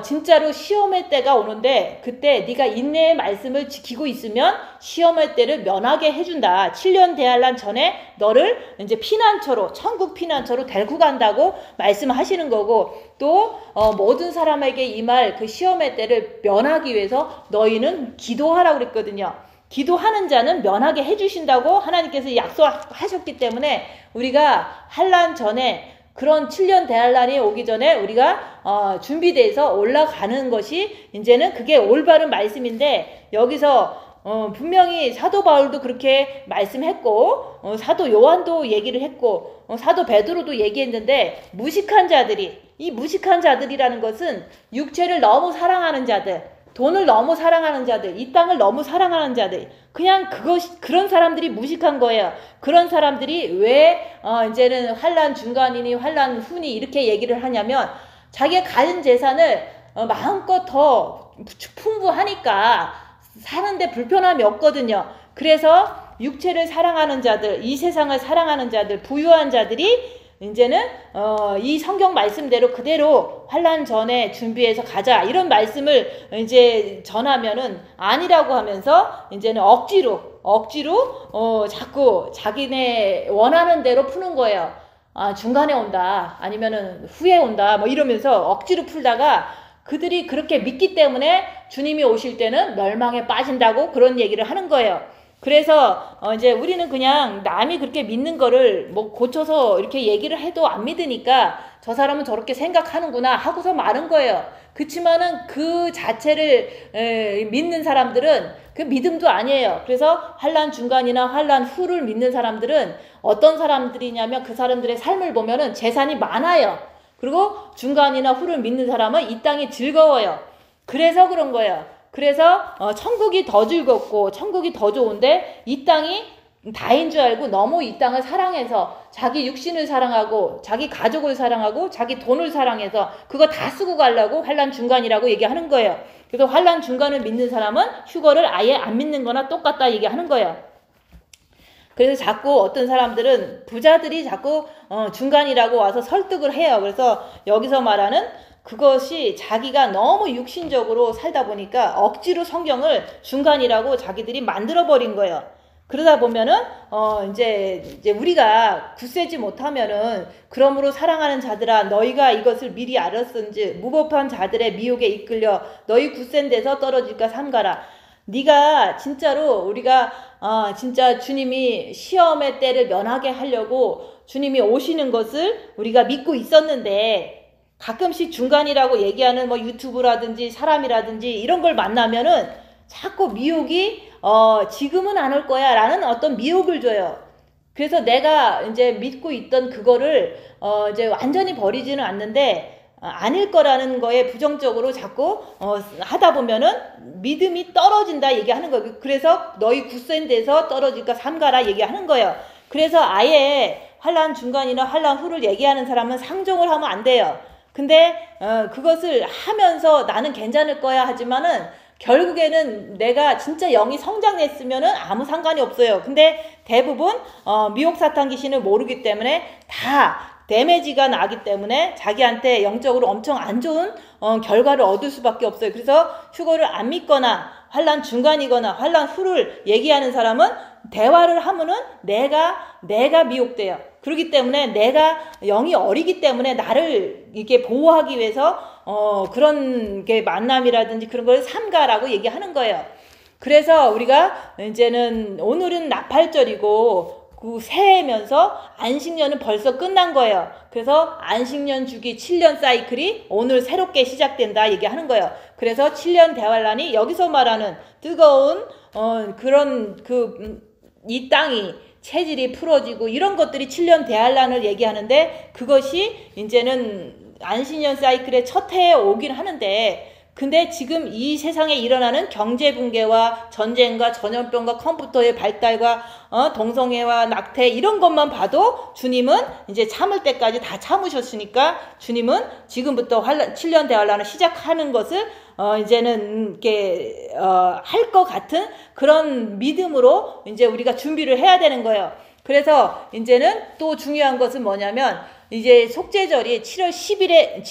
진짜로 시험의 때가 오는데 그때 네가 인내의 말씀을 지키고 있으면 시험의 때를 면하게 해준다. 7년 대환란 전에 너를 이제 피난처로, 천국 피난처로 데리고 간다고 말씀하시는 거고, 또 모든 사람에게 임할 그 시험의 때를 면하기 위해서 너희는 기도하라고 그랬거든요. 기도하는 자는 면하게 해주신다고 하나님께서 약속하셨기 때문에 우리가 환란 전에, 그런 7년 대환란이 오기 전에 우리가 준비돼서 올라가는 것이 이제는 그게 올바른 말씀인데, 여기서 분명히 사도 바울도 그렇게 말씀했고 사도 요한도 얘기를 했고 사도 베드로도 얘기했는데, 무식한 자들이, 이 무식한 자들이라는 것은 육체를 너무 사랑하는 자들, 돈을 너무 사랑하는 자들, 이 땅을 너무 사랑하는 자들, 그냥 그런 사람들이 무식한 거예요. 그런 사람들이 왜 이제는 환란 중간이니 환란 후니 이렇게 얘기를 하냐면, 자기가 가진 재산을 마음껏 더 풍부하니까 사는데 불편함이 없거든요. 그래서 육체를 사랑하는 자들, 이 세상을 사랑하는 자들, 부유한 자들이 이제는 이 성경 말씀대로 그대로 환란 전에 준비해서 가자 이런 말씀을 이제 전하면은 아니라고 하면서 이제는 억지로 자꾸 자기네 원하는 대로 푸는 거예요. 중간에 온다, 아니면은 후에 온다, 뭐 이러면서 억지로 풀다가 그들이 그렇게 믿기 때문에 주님이 오실 때는 멸망에 빠진다고 그런 얘기를 하는 거예요. 그래서 이제 우리는 그냥 남이 그렇게 믿는 거를 뭐 고쳐서 이렇게 얘기를 해도 안 믿으니까 저 사람은 저렇게 생각하는구나 하고서 마는 거예요. 그렇지만은 그 자체를 믿는 사람들은 그 믿음도 아니에요. 그래서 환난 중간이나 환난 후를 믿는 사람들은 어떤 사람들이냐면 그 사람들의 삶을 보면은 재산이 많아요. 그리고 중간이나 후를 믿는 사람은 이 땅이 즐거워요. 그래서 그런 거예요. 그래서 천국이 더 즐겁고 천국이 더 좋은데 이 땅이 다인 줄 알고 너무 이 땅을 사랑해서 자기 육신을 사랑하고 자기 가족을 사랑하고 자기 돈을 사랑해서 그거 다 쓰고 가려고 환난 중간이라고 얘기하는 거예요. 그래서 환난 중간을 믿는 사람은 휴거를 아예 안 믿는 거나 똑같다 얘기하는 거예요. 그래서 자꾸 어떤 사람들은 부자들이 자꾸 중간이라고 와서 설득을 해요. 그래서 여기서 말하는 그것이 자기가 너무 육신적으로 살다 보니까 억지로 성경을 중간이라고 자기들이 만들어 버린 거예요. 그러다 보면은 이제 우리가 굳세지 못하면은 그러므로 사랑하는 자들아 너희가 이것을 미리 알았은지 무법한 자들의 미혹에 이끌려 너희 굳센 데서 떨어질까 삼가라. 네가 진짜로 우리가 진짜 주님이 시험의 때를 면하게 하려고 주님이 오시는 것을 우리가 믿고 있었는데 가끔씩 중간이라고 얘기하는 뭐 유튜브라든지 사람이라든지 이런 걸 만나면은 자꾸 미혹이 지금은 안 올 거야 라는 어떤 미혹을 줘요. 그래서 내가 이제 믿고 있던 그거를 이제 완전히 버리지는 않는데 아닐 거라는 거에 부정적으로 자꾸 하다 보면은 믿음이 떨어진다 얘기하는 거예요. 그래서 너희 굳센 데서 떨어질까 삼가라 얘기하는 거예요. 그래서 아예 환난 중간이나 환난 후를 얘기하는 사람은 상종을 하면 안 돼요. 근데 그것을 하면서 나는 괜찮을 거야 하지만은 결국에는 내가 진짜 영이 성장했으면은 아무 상관이 없어요. 근데 대부분 미혹 사탄 귀신을 모르기 때문에 다 데미지가 나기 때문에 자기한테 영적으로 엄청 안 좋은 결과를 얻을 수밖에 없어요. 그래서 휴거를 안 믿거나 환난 중간이거나 환난 후를 얘기하는 사람은 대화를 하면은 내가 미혹돼요. 그렇기 때문에 내가 영이 어리기 때문에 나를 이렇게 보호하기 위해서 그런 게 만남이라든지 그런 걸 삼가라고 얘기하는 거예요. 그래서 우리가 이제는 오늘은 나팔절이고 그 새해면서 안식년은 벌써 끝난 거예요. 그래서 안식년 주기 7년 사이클이 오늘 새롭게 시작된다 얘기하는 거예요. 그래서 7년 대환란이 여기서 말하는 뜨거운 그런 이 땅이 체질이 풀어지고 이런 것들이 7년 대환란을 얘기하는데 그것이 이제는 안식년 사이클의 첫 해에 오긴 하는데 근데 지금 이 세상에 일어나는 경제 붕괴와 전쟁과 전염병과 컴퓨터의 발달과 동성애와 낙태 이런 것만 봐도 주님은 이제 참을 때까지 다 참으셨으니까 주님은 지금부터 7년 대환란을 시작하는 것을 이제는 이렇게 할 것 같은 그런 믿음으로 이제 우리가 준비를 해야 되는 거예요. 그래서 이제는 또 중요한 것은 뭐냐면 이제 속죄절이 7월 10일에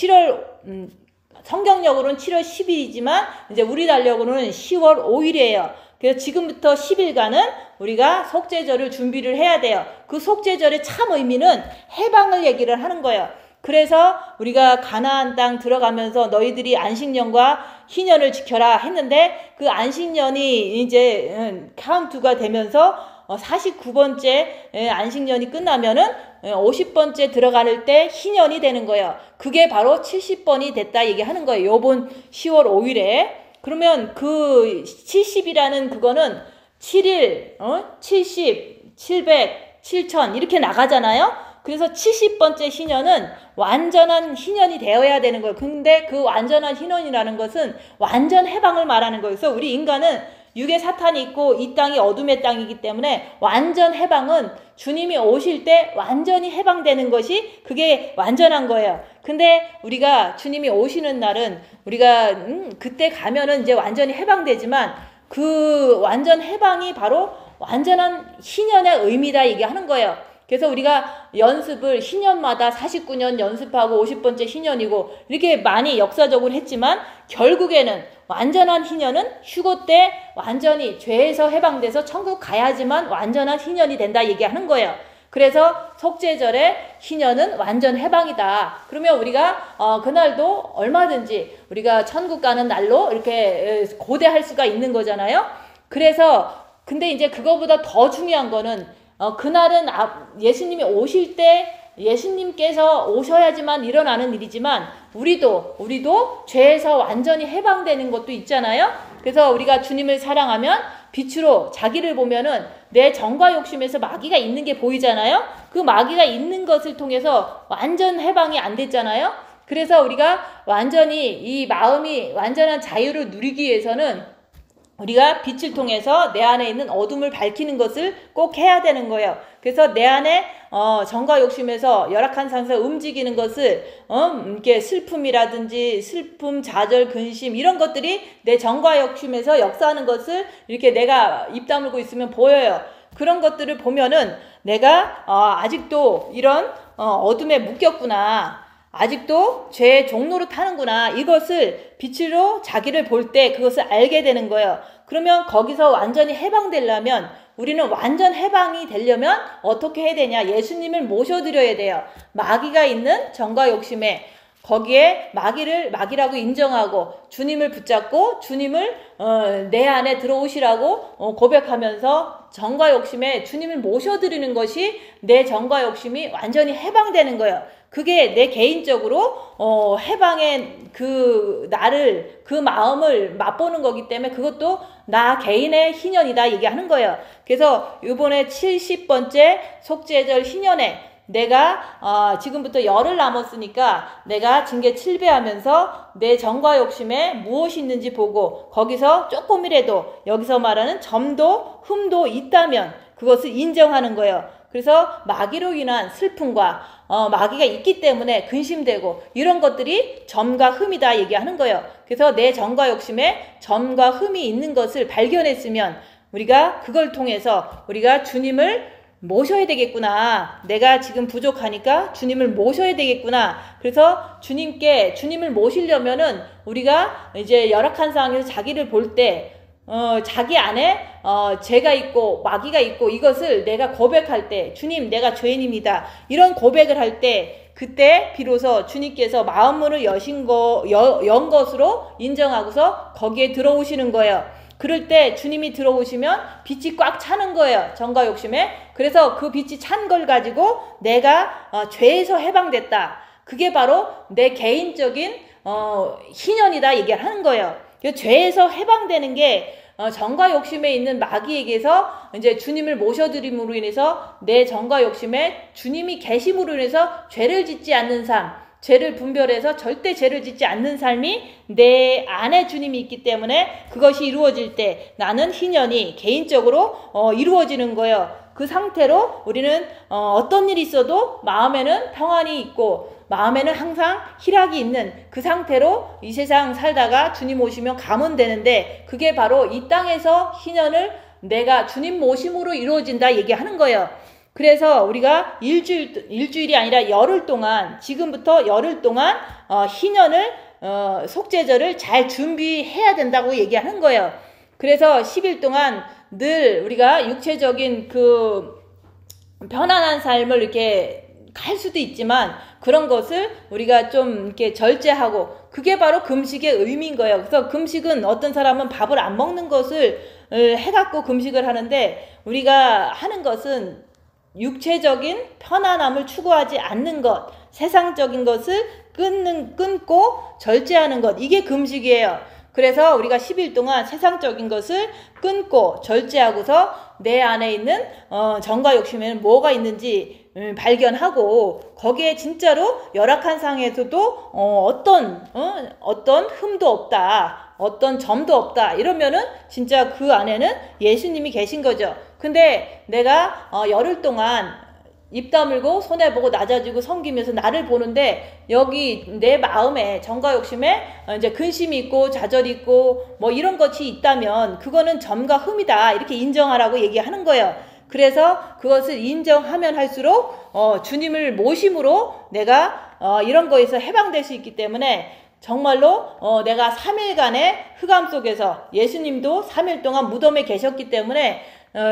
성경력으로는 7월 10일이지만 이제 우리 달력으로는 10월 5일이에요. 그래서 지금부터 10일간은 우리가 속죄절을 준비를 해야 돼요. 그 속죄절의 참 의미는 해방을 얘기를 하는 거예요. 그래서 우리가 가나안 땅 들어가면서 너희들이 안식년과 희년을 지켜라 했는데 그 안식년이 이제 카운트가 되면서 49번째 안식년이 끝나면은 50번째 들어갈 때 희년이 되는 거예요. 그게 바로 70번이 됐다 얘기하는 거예요. 요번 10월 5일에. 그러면 그 70이라는 그거는 7일, 70, 700, 7000 이렇게 나가잖아요. 그래서 70번째 희년은 완전한 희년이 되어야 되는 거예요. 근데 그 완전한 희년이라는 것은 완전 해방을 말하는 거예요. 그래서 우리 인간은 육의 사탄이 있고 이 땅이 어둠의 땅이기 때문에 완전 해방은 주님이 오실 때 완전히 해방되는 것이 그게 완전한 거예요. 근데 우리가 주님이 오시는 날은 우리가 그때 가면은 이제 완전히 해방되지만 그 완전 해방이 바로 완전한 희년의 의미다 얘기하는 거예요. 그래서 우리가 연습을 희년마다 49년 연습하고 50번째 희년이고 이렇게 많이 역사적으로 했지만 결국에는 완전한 희년은 휴거 때 완전히 죄에서 해방돼서 천국 가야지만 완전한 희년이 된다 얘기하는 거예요. 그래서 속죄절의 희년은 완전 해방이다. 그러면 우리가 그날도 얼마든지 우리가 천국 가는 날로 이렇게 고대할 수가 있는 거잖아요. 그래서 근데 이제 그거보다 더 중요한 거는 그날은 예수님이 오실 때 예수님께서 오셔야지만 일어나는 일이지만 우리도 죄에서 완전히 해방되는 것도 있잖아요. 그래서 우리가 주님을 사랑하면 빛으로 자기를 보면은 내 정과 욕심에서 마귀가 있는 게 보이잖아요. 그 마귀가 있는 것을 통해서 완전 해방이 안 됐잖아요. 그래서 우리가 완전히 이 마음이 완전한 자유를 누리기 위해서는 우리가 빛을 통해서 내 안에 있는 어둠을 밝히는 것을 꼭 해야 되는 거예요. 그래서 내 안에 정과 욕심에서 열악한 상태에서 움직이는 것을 이렇게 슬픔이라든지 슬픔, 좌절, 근심 이런 것들이 내 정과 욕심에서 역사하는 것을 이렇게 내가 입 다물고 있으면 보여요. 그런 것들을 보면은 내가 아직도 이런 어둠에 묶였구나. 아직도 죄의 종로로 타는구나. 이것을 빛으로 자기를 볼 때 그것을 알게 되는 거예요. 그러면 거기서 완전히 해방되려면 우리는 완전 해방이 되려면 어떻게 해야 되냐? 예수님을 모셔드려야 돼요. 마귀가 있는 정과 욕심에 거기에 마귀라고 인정하고 주님을 붙잡고 주님을 내 안에 들어오시라고 고백하면서 정과 욕심에 주님을 모셔드리는 것이 내 정과 욕심이 완전히 해방되는 거예요. 그게 내 개인적으로 해방의 그 나를 그 마음을 맛보는 거기 때문에 그것도 나 개인의 희년이다 얘기하는 거예요. 그래서 이번에 70번째 속죄절 희년에 내가 지금부터 열흘 남았으니까 내가 징계 7배 하면서 내 정과 욕심에 무엇이 있는지 보고 거기서 조금이라도 여기서 말하는 점도 흠도 있다면 그것을 인정하는 거예요. 그래서 마귀로 인한 슬픔과 마귀가 있기 때문에 근심되고 이런 것들이 점과 흠이다 얘기하는 거예요. 그래서 내 점과 욕심에 점과 흠이 있는 것을 발견했으면 우리가 그걸 통해서 우리가 주님을 모셔야 되겠구나. 내가 지금 부족하니까 주님을 모셔야 되겠구나. 그래서 주님을 모시려면은 우리가 이제 열악한 상황에서 자기를 볼 때 자기 안에 죄가 있고 마귀가 있고 이것을 내가 고백할 때 주님 내가 죄인입니다. 이런 고백을 할 때 그때 비로소 주님께서 마음문을 연 것으로 인정하고서 거기에 들어오시는 거예요. 그럴 때 주님이 들어오시면 빛이 꽉 차는 거예요. 정과 욕심에. 그래서 그 빛이 찬 걸 가지고 내가 죄에서 해방됐다. 그게 바로 내 개인적인 희년이다 얘기를 하는 거예요. 죄에서 해방되는 게 정과 욕심에 있는 마귀에게서 이제 주님을 모셔드림으로 인해서 내 정과 욕심에 주님이 계심으로 인해서 죄를 짓지 않는 삶, 죄를 분별해서 절대 죄를 짓지 않는 삶이 내 안에 주님이 있기 때문에 그것이 이루어질 때 나는 희년이 개인적으로 이루어지는 거예요. 그 상태로 우리는 어떤 일이 있어도 마음에는 평안이 있고 마음에는 항상 희락이 있는 그 상태로 이 세상 살다가 주님 오시면 가면 되는데 그게 바로 이 땅에서 희년을 내가 주님 모심으로 이루어진다 얘기하는 거예요. 그래서 우리가 일주일이 아니라 열흘 동안 지금부터 열흘 동안 희년을 속죄절을 잘 준비해야 된다고 얘기하는 거예요. 그래서 10일 동안 늘 우리가 육체적인 그 편안한 삶을 이렇게 갈 수도 있지만 그런 것을 우리가 좀 이렇게 절제하고 그게 바로 금식의 의미인 거예요. 그래서 금식은 어떤 사람은 밥을 안 먹는 것을 해갖고 금식을 하는데 우리가 하는 것은 육체적인 편안함을 추구하지 않는 것, 세상적인 것을 끊고 절제하는 것, 이게 금식이에요. 그래서 우리가 10일 동안 세상적인 것을 끊고 절제하고서 내 안에 있는 정과 욕심에는 뭐가 있는지 발견하고 거기에 진짜로 열악한 상황에서도 어떤 흠도 없다. 어떤 점도 없다. 이러면은 진짜 그 안에는 예수님이 계신 거죠. 근데 내가 열흘 동안 입 다물고 손해보고 낮아지고 섬기면서 나를 보는데 여기 내 마음에 정과 욕심에 이제 근심이 있고 좌절이 있고 뭐 이런 것이 있다면 그거는 점과 흠이다. 이렇게 인정하라고 얘기하는 거예요. 그래서 그것을 인정하면 할수록 주님을 모심으로 내가 이런 거에서 해방될 수 있기 때문에 정말로 내가 3일간의 흑암 속에서 예수님도 3일 동안 무덤에 계셨기 때문에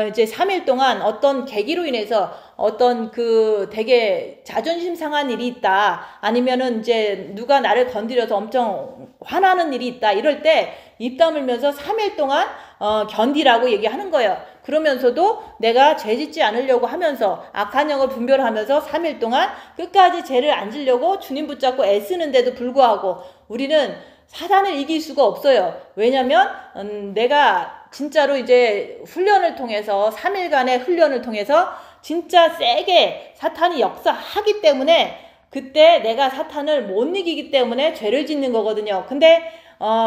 이제 3일 동안 어떤 계기로 인해서 어떤 그 되게 자존심 상한 일이 있다. 아니면은 이제 누가 나를 건드려서 엄청 화나는 일이 있다. 이럴 때 입 다물면서 3일 동안 견디라고 얘기하는 거예요. 그러면서도 내가 죄 짓지 않으려고 하면서 악한 영을 분별하면서 3일 동안 끝까지 죄를 안 지려고 주님 붙잡고 애쓰는데도 불구하고 우리는 사단을 이길 수가 없어요. 왜냐면 내가 진짜로 이제 훈련을 통해서 3일간의 훈련을 통해서 진짜 세게 사탄이 역사하기 때문에 그때 내가 사탄을 못 이기기 때문에 죄를 짓는 거거든요. 근데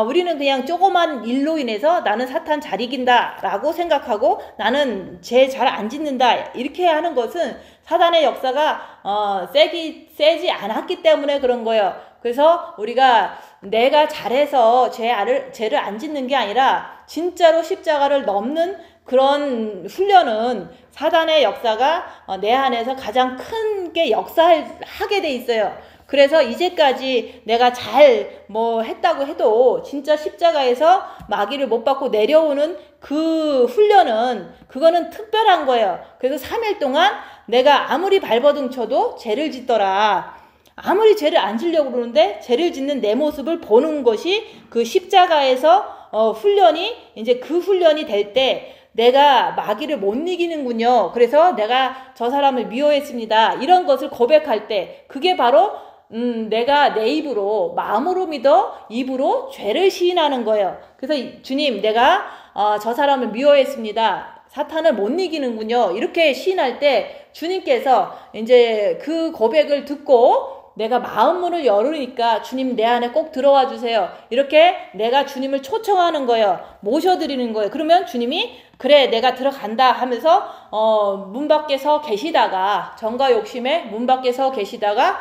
우리는 그냥 조그만 일로 인해서 나는 사탄 잘 이긴다 라고 생각하고 나는 죄 잘 안 짓는다 이렇게 하는 것은 사단의 역사가 세지 않았기 때문에 그런 거예요. 그래서 우리가 내가 잘해서 죄를 안 짓는 게 아니라 진짜로 십자가를 넘는 그런 훈련은 사단의 역사가 내 안에서 가장 큰 게 역사하게 돼 있어요. 그래서 이제까지 내가 잘 뭐 했다고 해도 진짜 십자가에서 마귀를 못 받고 내려오는 그 훈련은 그거는 특별한 거예요. 그래서 3일 동안 내가 아무리 발버둥 쳐도 죄를 짓더라. 아무리 죄를 안 지려고 그러는데 죄를 짓는 내 모습을 보는 것이 그 십자가에서 훈련이 이제 그 훈련이 될 때 내가 마귀를 못 이기는군요. 그래서 내가 저 사람을 미워했습니다. 이런 것을 고백할 때 그게 바로 내가 내 입으로 마음으로 믿어 입으로 죄를 시인하는 거예요. 그래서 주님 내가 저 사람을 미워했습니다. 사탄을 못 이기는군요. 이렇게 시인할 때 주님께서 이제 그 고백을 듣고 내가 마음문을 열으니까 주님 내 안에 꼭 들어와 주세요. 이렇게 내가 주님을 초청하는 거예요. 모셔드리는 거예요. 그러면 주님이 그래 내가 들어간다 하면서 문 밖에 서 계시다가 정과 욕심에 문 밖에 서 계시다가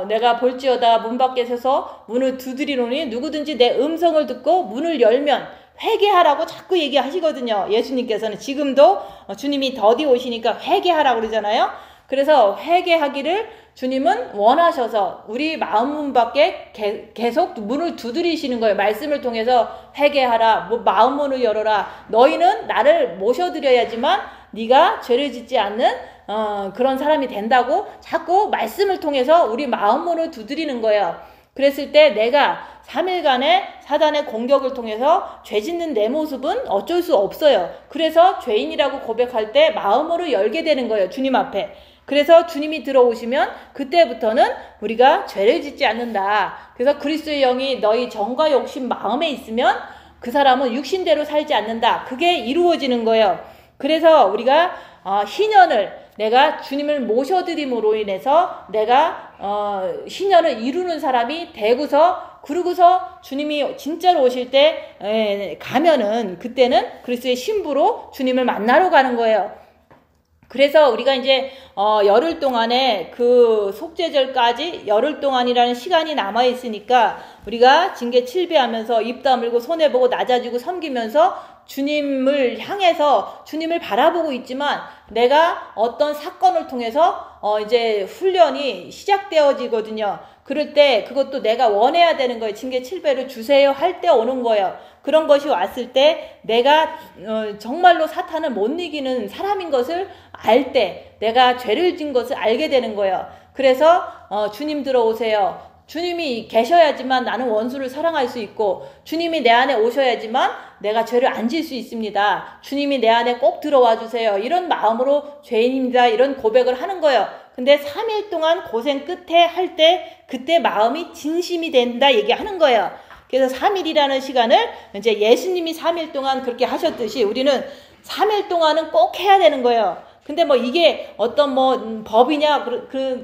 내가 볼지어다 문 밖에 서서 문을 두드리노니 누구든지 내 음성을 듣고 문을 열면 회개하라고 자꾸 얘기하시거든요. 예수님께서는 지금도 주님이 더디 오시니까 회개하라고 그러잖아요. 그래서 회개하기를 주님은 원하셔서 우리 마음 밖에 계속 문을 두드리시는 거예요. 말씀을 통해서 회개하라, 마음 문을 열어라. 너희는 나를 모셔드려야지만 네가 죄를 짓지 않는 그런 사람이 된다고 자꾸 말씀을 통해서 우리 마음 문을 두드리는 거예요. 그랬을 때 내가 3일간의 사단의 공격을 통해서 죄 짓는 내 모습은 어쩔 수 없어요. 그래서 죄인이라고 고백할 때 마음으로 열게 되는 거예요. 주님 앞에. 그래서 주님이 들어오시면 그때부터는 우리가 죄를 짓지 않는다. 그래서 그리스도의 영이 너희 정과 욕심 마음에 있으면 그 사람은 육신대로 살지 않는다. 그게 이루어지는 거예요. 그래서 우리가 희년을 내가 주님을 모셔드림으로 인해서 내가 희년을 이루는 사람이 되고서 그러고서 주님이 진짜로 오실 때 가면은 그때는 그리스도의 신부로 주님을 만나러 가는 거예요. 그래서 우리가 이제 열흘 동안에 그 속죄절까지 열흘 동안이라는 시간이 남아 있으니까 우리가 징계 칠배하면서 입 다물고 손해보고 낮아지고 섬기면서 주님을 향해서 주님을 바라보고 있지만 내가 어떤 사건을 통해서 이제 훈련이 시작되어지거든요. 그럴 때 그것도 내가 원해야 되는 거예요. 징계 칠배를 주세요 할 때 오는 거예요. 그런 것이 왔을 때 내가 정말로 사탄을 못 이기는 사람인 것을 알 때 내가 죄를 진 것을 알게 되는 거예요. 그래서 주님 들어오세요. 주님이 계셔야지만 나는 원수를 사랑할 수 있고 주님이 내 안에 오셔야지만 내가 죄를 안 질 수 있습니다. 주님이 내 안에 꼭 들어와 주세요. 이런 마음으로 죄인입니다. 이런 고백을 하는 거예요. 근데 3일 동안 고생 끝에 할 때 그때 마음이 진심이 된다 얘기하는 거예요. 그래서 3일이라는 시간을 이제 예수님이 3일 동안 그렇게 하셨듯이 우리는 3일 동안은 꼭 해야 되는 거예요. 근데 뭐 이게 어떤 뭐 법이냐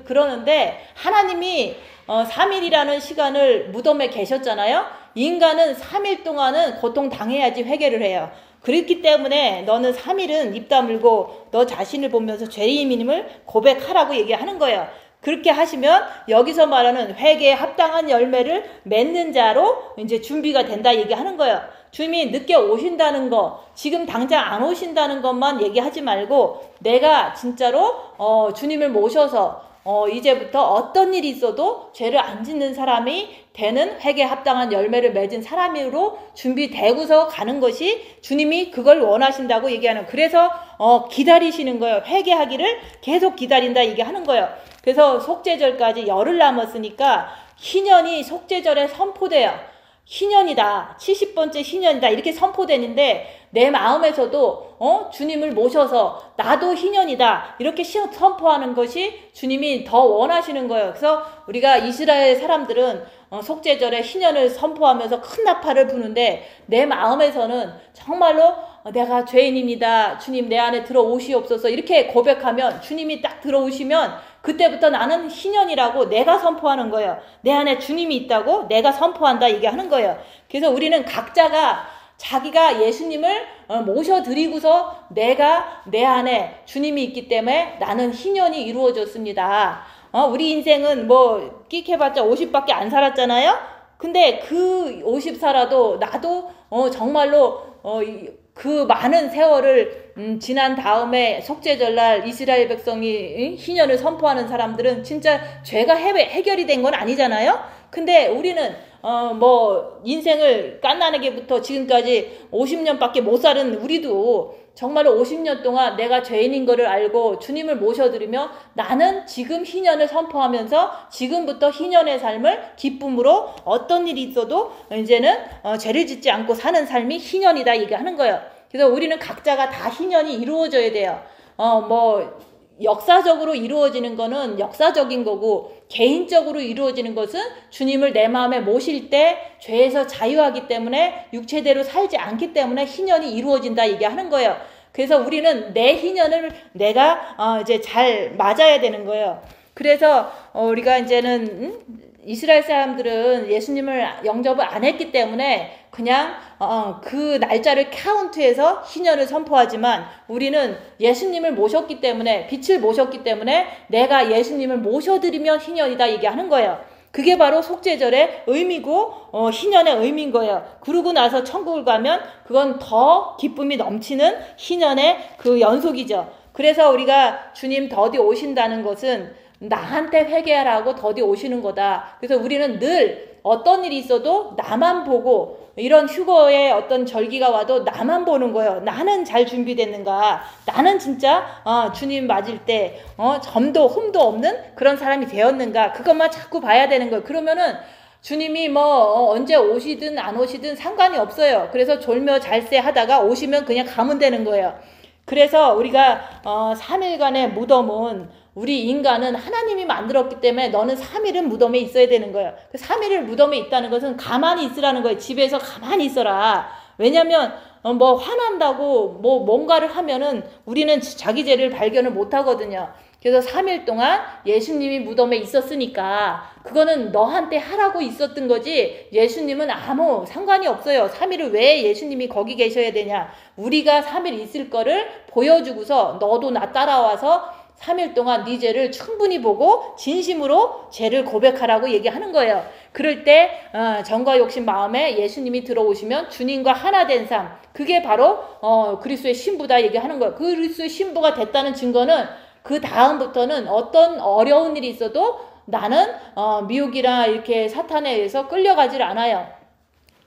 그러는데 하나님이 3일이라는 시간을 무덤에 계셨잖아요. 인간은 3일 동안은 고통 당해야지 회개를 해요. 그렇기 때문에 너는 3일은 입 다물고 너 자신을 보면서 죄인임을 고백하라고 얘기하는 거예요. 그렇게 하시면 여기서 말하는 회개에 합당한 열매를 맺는 자로 이제 준비가 된다 얘기하는 거예요. 주님이 늦게 오신다는 거, 지금 당장 안 오신다는 것만 얘기하지 말고 내가 진짜로 주님을 모셔서 이제부터 어떤 일이 있어도 죄를 안 짓는 사람이 되는 회개에 합당한 열매를 맺은 사람으로 준비되고서 가는 것이 주님이 그걸 원하신다고 얘기하는, 그래서 기다리시는 거예요. 회개하기를 계속 기다린다 얘기하는 거예요. 그래서 속죄절까지 열흘 남았으니까 희년이 속죄절에 선포돼요. 희년이다. 70번째 희년이다. 이렇게 선포되는데 내 마음에서도 주님을 모셔서 나도 희년이다. 이렇게 선포하는 것이 주님이 더 원하시는 거예요. 그래서 우리가 이스라엘 사람들은 속죄절에 희년을 선포하면서 큰 나팔을 부는데 내 마음에서는 정말로 내가 죄인입니다. 주님 내 안에 들어오시옵소서. 이렇게 고백하면 주님이 딱 들어오시면 그때부터 나는 희년이라고 내가 선포하는 거예요. 내 안에 주님이 있다고 내가 선포한다 얘기하는 거예요. 그래서 우리는 각자가 자기가 예수님을 모셔드리고서 내가 내 안에 주님이 있기 때문에 나는 희년이 이루어졌습니다. 우리 인생은 뭐 끽해봤자 50밖에 안 살았잖아요. 근데 그 50 살아도 나도 정말로 그 많은 세월을 지난 다음에 속죄절날 이스라엘 백성이 희년을 선포하는 사람들은 진짜 죄가 해결이 된 건 아니잖아요. 근데 우리는 뭐 인생을 갓난아기부터 지금까지 50년밖에 못 살은 우리도 정말로 50년 동안 내가 죄인인 거를 알고 주님을 모셔드리며 나는 지금 희년을 선포하면서 지금부터 희년의 삶을 기쁨으로 어떤 일이 있어도 이제는 죄를 짓지 않고 사는 삶이 희년이다 얘기하는 거예요. 그래서 우리는 각자가 다 희년이 이루어져야 돼요. 뭐 역사적으로 이루어지는 거는 역사적인 거고 개인적으로 이루어지는 것은 주님을 내 마음에 모실 때 죄에서 자유하기 때문에 육체대로 살지 않기 때문에 희년이 이루어진다 얘기하는 거예요. 그래서 우리는 내 희년을 내가 이제 잘 맞아야 되는 거예요. 그래서 우리가 이제는 이스라엘 사람들은 예수님을 영접을 안 했기 때문에 그냥 그 날짜를 카운트해서 희년을 선포하지만 우리는 예수님을 모셨기 때문에 빛을 모셨기 때문에 내가 예수님을 모셔드리면 희년이다 얘기하는 거예요. 그게 바로 속죄절의 의미고 희년의 의미인 거예요. 그러고 나서 천국을 가면 그건 더 기쁨이 넘치는 희년의 그 연속이죠. 그래서 우리가 주님 더디 오신다는 것은 나한테 회개하라고 더디 오시는 거다. 그래서 우리는 늘 어떤 일이 있어도 나만 보고 이런 휴거의 어떤 절기가 와도 나만 보는 거예요. 나는 잘 준비됐는가? 나는 진짜 주님 맞을 때 점도 흠도 없는 그런 사람이 되었는가? 그것만 자꾸 봐야 되는 거예요. 그러면은 주님이 뭐 언제 오시든 안 오시든 상관이 없어요. 그래서 졸며 잘세 하다가 오시면 그냥 가면 되는 거예요. 그래서 우리가 3일간의 무덤은 우리 인간은 하나님이 만들었기 때문에 너는 3일은 무덤에 있어야 되는 거예요. 3일을 무덤에 있다는 것은 가만히 있으라는 거예요. 집에서 가만히 있어라. 왜냐면 뭐 화난다고 뭐 뭔가를 하면은 우리는 자기 죄를 발견을 못 하거든요. 그래서 3일 동안 예수님이 무덤에 있었으니까 그거는 너한테 하라고 있었던 거지 예수님은 아무 상관이 없어요. 3일을 왜 예수님이 거기 계셔야 되냐. 우리가 3일 있을 거를 보여주고서 너도 나 따라와서 3일 동안 네 죄를 충분히 보고 진심으로 죄를 고백하라고 얘기하는 거예요. 그럴 때 정과 욕심 마음에 예수님이 들어오시면 주님과 하나 된 삶, 그게 바로 그리스도의 신부다 얘기하는 거예요. 그리스도의 신부가 됐다는 증거는 그 다음부터는 어떤 어려운 일이 있어도 나는 미혹이나 이렇게 사탄에 의해서 끌려가질 않아요.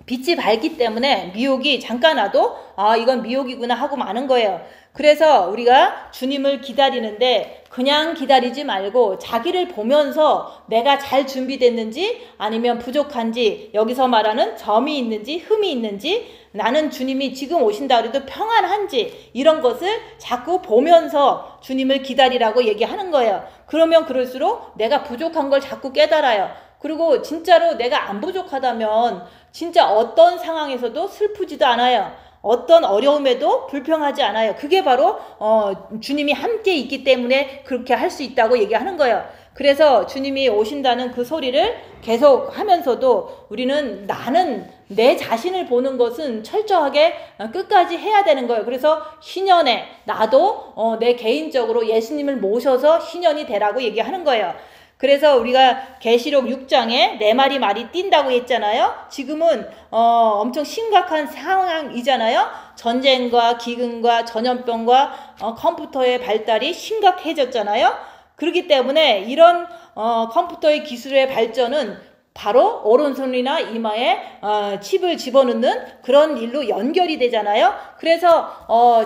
빛이 밝기 때문에 미혹이 잠깐 와도 이건 미혹이구나 하고 마는 거예요. 그래서 우리가 주님을 기다리는데 그냥 기다리지 말고 자기를 보면서 내가 잘 준비됐는지 아니면 부족한지 여기서 말하는 점이 있는지 흠이 있는지 나는 주님이 지금 오신다 그래도 평안한지 이런 것을 자꾸 보면서 주님을 기다리라고 얘기하는 거예요. 그러면 그럴수록 내가 부족한 걸 자꾸 깨달아요. 그리고 진짜로 내가 안 부족하다면 진짜 어떤 상황에서도 슬프지도 않아요. 어떤 어려움에도 불평하지 않아요. 그게 바로 주님이 함께 있기 때문에 그렇게 할 수 있다고 얘기하는 거예요. 그래서 주님이 오신다는 그 소리를 계속 하면서도 우리는 나는 내 자신을 보는 것은 철저하게 끝까지 해야 되는 거예요. 그래서 희년에 나도 내 개인적으로 예수님을 모셔서 희년이 되라고 얘기하는 거예요. 그래서 우리가 계시록 6장에 네 마리 말이 뛴다고 했잖아요. 지금은 엄청 심각한 상황이잖아요. 전쟁과 기근과 전염병과 컴퓨터의 발달이 심각해졌잖아요. 그렇기 때문에 이런 컴퓨터의 기술의 발전은 바로 오른손이나 이마에 칩을 집어넣는 그런 일로 연결이 되잖아요. 그래서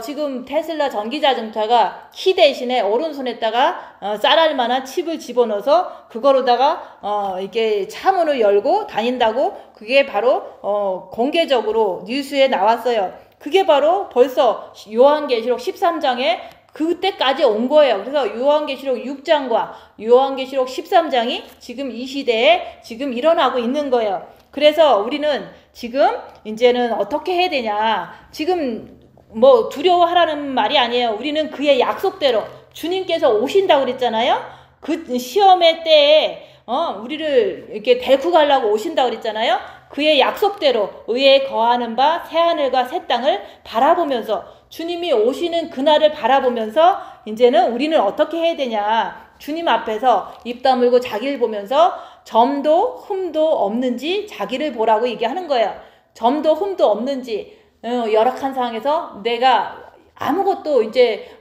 지금 테슬라 전기자동차가 키 대신에 오른손에다가 쌀알 만한 칩을 집어넣어서 그거로다가 이렇게 차문을 열고 다닌다고, 그게 바로 공개적으로 뉴스에 나왔어요. 그게 바로 벌써 요한계시록 13장에 그때까지 온 거예요. 그래서 요한계시록 6장과 요한계시록 13장이 지금 이 시대에 지금 일어나고 있는 거예요. 그래서 우리는 지금 이제는 어떻게 해야 되냐. 지금 뭐 두려워하라는 말이 아니에요. 우리는 그의 약속대로 주님께서 오신다고 그랬잖아요. 그 시험의 때에 우리를 이렇게 데리고 가려고 오신다고 그랬잖아요. 그의 약속대로 의에 거하는 바 새하늘과 새 땅을 바라보면서, 주님이 오시는 그날을 바라보면서 이제는 우리는 어떻게 해야 되냐. 주님 앞에서 입 다물고 자기를 보면서 점도 흠도 없는지 자기를 보라고 얘기하는 거예요. 점도 흠도 없는지, 열악한 상황에서 내가 아무것도 이제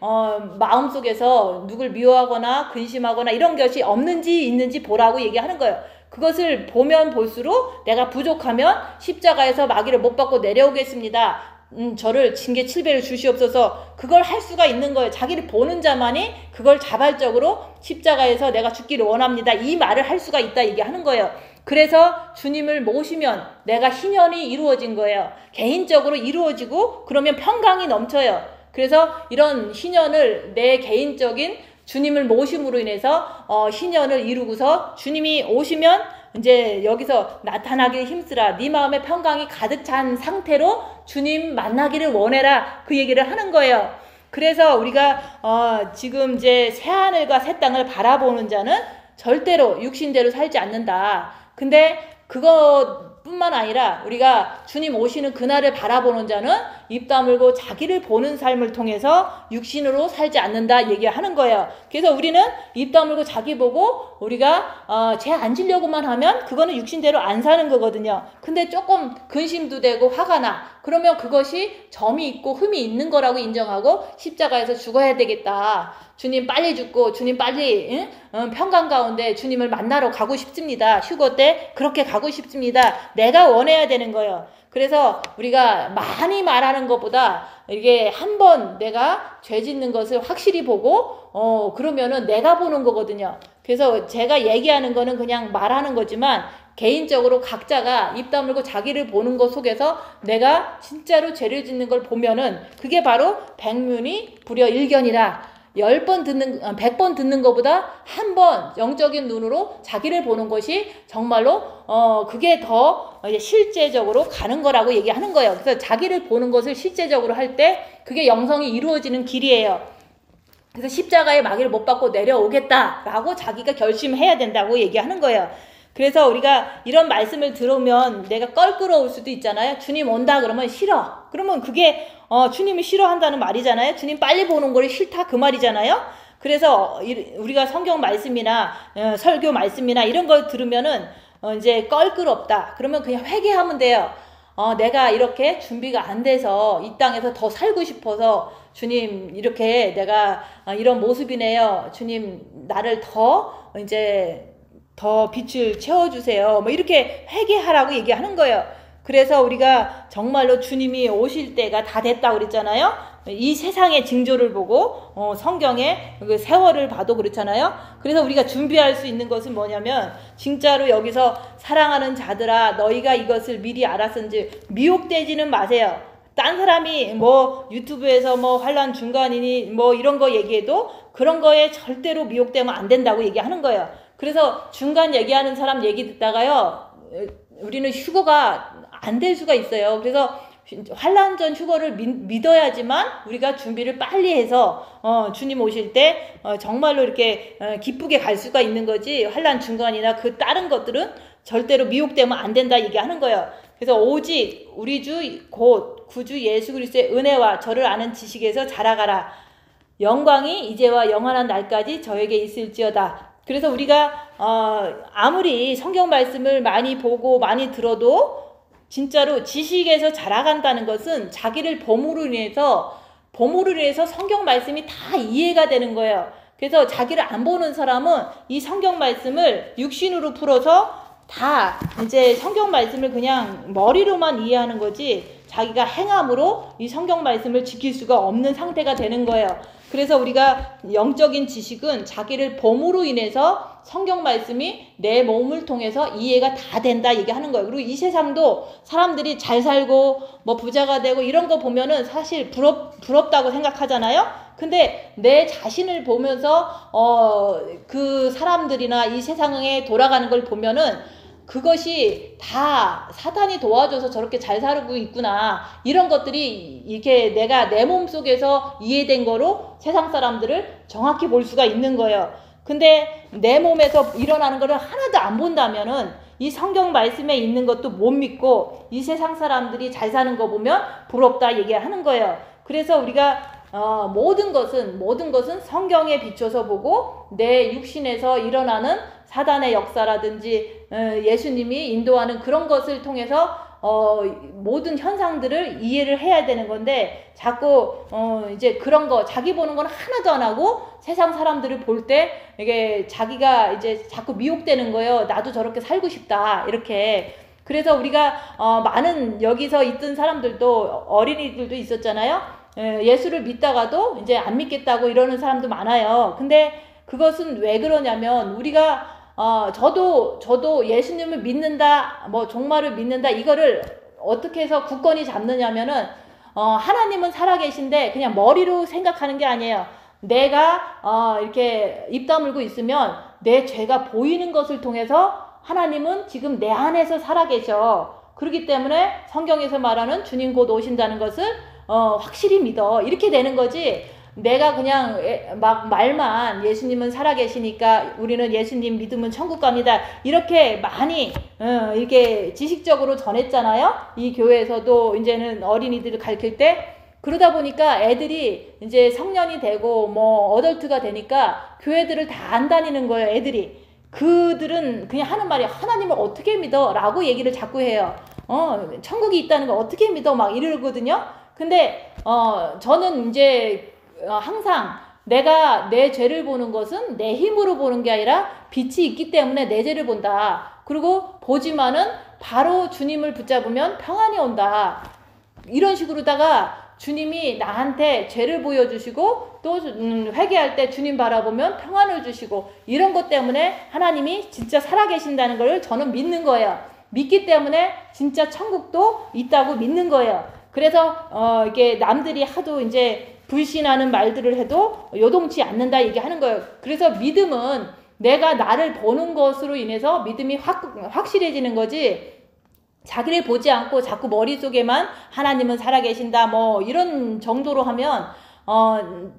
마음속에서 누굴 미워하거나 근심하거나 이런 것이 없는지 있는지 보라고 얘기하는 거예요. 그것을 보면 볼수록 내가 부족하면 십자가에서 마귀를 못 받고 내려오겠습니다. 저를 징계 7배를 주시옵소서. 그걸 할 수가 있는 거예요. 자기를 보는 자만이 그걸 자발적으로 십자가에서 내가 죽기를 원합니다, 이 말을 할 수가 있다 얘기하는 거예요. 그래서 주님을 모시면 내가 희년이 이루어진 거예요. 개인적으로 이루어지고 그러면 평강이 넘쳐요. 그래서 이런 희년을 내 개인적인 주님을 모심으로 인해서 희년을 이루고서 주님이 오시면 이제 여기서 나타나길 힘쓰라. 네 마음에 평강이 가득 찬 상태로 주님 만나기를 원해라. 그 얘기를 하는 거예요. 그래서 우리가 지금 이제 새하늘과 새 땅을 바라보는 자는 절대로 육신대로 살지 않는다. 근데 그것뿐만 아니라 우리가 주님 오시는 그날을 바라보는 자는 입 다물고 자기를 보는 삶을 통해서 육신으로 살지 않는다 얘기하는 거예요. 그래서 우리는 입 다물고 자기 보고 우리가 죄 안 지려고만 하면 그거는 육신대로 안 사는 거거든요. 근데 조금 근심도 되고 화가 나. 그러면 그것이 점이 있고 흠이 있는 거라고 인정하고 십자가에서 죽어야 되겠다. 주님 빨리 죽고 주님 빨리 평강 가운데 주님을 만나러 가고 싶습니다. 휴거 때 그렇게 가고 싶습니다. 내가 원해야 되는 거예요. 그래서 우리가 많이 말하는 것보다 이게 한번 내가 죄 짓는 것을 확실히 보고 그러면은 내가 보는 거거든요. 그래서 제가 얘기하는 거는 그냥 말하는 거지만 개인적으로 각자가 입 다물고 자기를 보는 것 속에서 내가 진짜로 죄를 짓는 걸 보면은 그게 바로 백문이 불여 일견이라. 100번 듣는 것보다 한 번 영적인 눈으로 자기를 보는 것이 정말로 그게 더 실제적으로 가는 거라고 얘기하는 거예요. 그래서 자기를 보는 것을 실제적으로 할 때 그게 영성이 이루어지는 길이에요. 그래서 십자가에 마귀를 못 받고 내려오겠다라고 자기가 결심해야 된다고 얘기하는 거예요. 그래서 우리가 이런 말씀을 들으면 내가 껄끄러울 수도 있잖아요. 주님 온다 그러면 싫어. 그러면 그게 주님이 싫어한다는 말이잖아요. 주님 빨리 보는 걸 싫다 그 말이잖아요. 그래서 우리가 성경 말씀이나 설교 말씀이나 이런 걸 들으면은 이제 껄끄럽다. 그러면 그냥 회개하면 돼요. 내가 이렇게 준비가 안 돼서 이 땅에서 더 살고 싶어서 주님 이렇게 내가 이런 모습이네요. 주님 나를 더 이제 더 빛을 채워주세요. 뭐 이렇게 회개하라고 얘기하는 거예요. 그래서 우리가 정말로 주님이 오실 때가 다 됐다고 그랬잖아요. 이 세상의 징조를 보고 성경의 그 세월을 봐도 그렇잖아요. 그래서 우리가 준비할 수 있는 것은 뭐냐면 진짜로 여기서 사랑하는 자들아 너희가 이것을 미리 알았은지 미혹되지는 마세요. 딴 사람이 뭐 유튜브에서 뭐 환난 중간이니 뭐 이런 거 얘기해도 그런 거에 절대로 미혹되면 안 된다고 얘기하는 거예요. 그래서 중간 얘기하는 사람 얘기 듣다가요 우리는 휴거가 안 될 수가 있어요. 그래서 환난 전 휴거를 믿어야지만 우리가 준비를 빨리 해서 주님 오실 때 정말로 이렇게 기쁘게 갈 수가 있는 거지, 환난 중간이나 그 다른 것들은 절대로 미혹되면 안 된다 얘기하는 거예요. 그래서 오직 우리 주 곧 구주 예수 그리스도의 은혜와 저를 아는 지식에서 자라가라. 영광이 이제와 영원한 날까지 저에게 있을지어다. 그래서 우리가 아무리 성경 말씀을 많이 보고 많이 들어도 진짜로 지식에서 자라간다는 것은 자기를 봄으로 인해서 성경 말씀이 다 이해가 되는 거예요. 그래서 자기를 안 보는 사람은 이 성경 말씀을 육신으로 풀어서 다 이제 성경 말씀을 그냥 머리로만 이해하는 거지 자기가 행함으로 이 성경 말씀을 지킬 수가 없는 상태가 되는 거예요. 그래서 우리가 영적인 지식은 자기를 봄으로 인해서 성경 말씀이 내 몸을 통해서 이해가 다 된다 얘기하는 거예요. 그리고 이 세상도 사람들이 잘 살고 뭐 부자가 되고 이런 거 보면은 사실 부럽다고 생각하잖아요. 근데 내 자신을 보면서 그 사람들이나 이 세상에 돌아가는 걸 보면은 그것이 다 사탄이 도와줘서 저렇게 잘 살고 있구나. 이런 것들이 이렇게 내가 내 몸속에서 이해된 거로 세상 사람들을 정확히 볼 수가 있는 거예요. 근데 내 몸에서 일어나는 거를 하나도 안 본다면은 이 성경 말씀에 있는 것도 못 믿고 이 세상 사람들이 잘 사는 거 보면 부럽다 얘기하는 거예요. 그래서 우리가 모든 것은 성경에 비춰서 보고 내 육신에서 일어나는 사단의 역사라든지 예수님이 인도하는 그런 것을 통해서 모든 현상들을 이해를 해야 되는 건데 자꾸 이제 그런 거 자기 보는 건 하나도 안 하고 세상 사람들을 볼 때 이게 자기가 이제 자꾸 미혹되는 거예요. 나도 저렇게 살고 싶다 이렇게. 그래서 우리가 많은 여기서 있던 사람들도 어린이들도 있었잖아요. 예수를 믿다가도 이제 안 믿겠다고 이러는 사람도 많아요. 근데 그것은 왜 그러냐면 우리가 저도 예수님을 믿는다, 뭐 종말을 믿는다 이거를 어떻게 해서 굳건히 잡느냐면은 하나님은 살아계신데 그냥 머리로 생각하는 게 아니에요. 내가 이렇게 입 다물고 있으면 내 죄가 보이는 것을 통해서 하나님은 지금 내 안에서 살아계셔. 그렇기 때문에 성경에서 말하는 주님 곧 오신다는 것을 확실히 믿어. 이렇게 되는 거지. 내가 그냥 막 말만 예수님은 살아계시니까 우리는 예수님 믿으면 천국 갑니다. 이렇게 많이 이렇게 지식적으로 전했잖아요. 이 교회에서도 이제는 어린이들을 가르칠 때. 그러다 보니까 애들이 이제 성년이 되고 뭐 어덜트가 되니까 교회들을 다 안 다니는 거예요. 애들이. 그들은 그냥 하는 말이 하나님을 어떻게 믿어? 라고 얘기를 자꾸 해요. 천국이 있다는 걸 어떻게 믿어? 막 이러거든요. 근데 저는 이제 항상 내가 내 죄를 보는 것은 내 힘으로 보는 게 아니라 빛이 있기 때문에 내 죄를 본다. 그리고 보지만은 바로 주님을 붙잡으면 평안이 온다. 이런 식으로다가 주님이 나한테 죄를 보여주시고 또 회개할 때 주님 바라보면 평안을 주시고 이런 것 때문에 하나님이 진짜 살아계신다는 걸 저는 믿는 거예요. 믿기 때문에 진짜 천국도 있다고 믿는 거예요. 그래서 이게 남들이 하도 이제 불신하는 말들을 해도 요동치 않는다 얘기하는 거예요. 그래서 믿음은 내가 나를 보는 것으로 인해서 믿음이 확실해지는 거지. 자기를 보지 않고 자꾸 머릿속에만 하나님은 살아계신다 뭐 이런 정도로 하면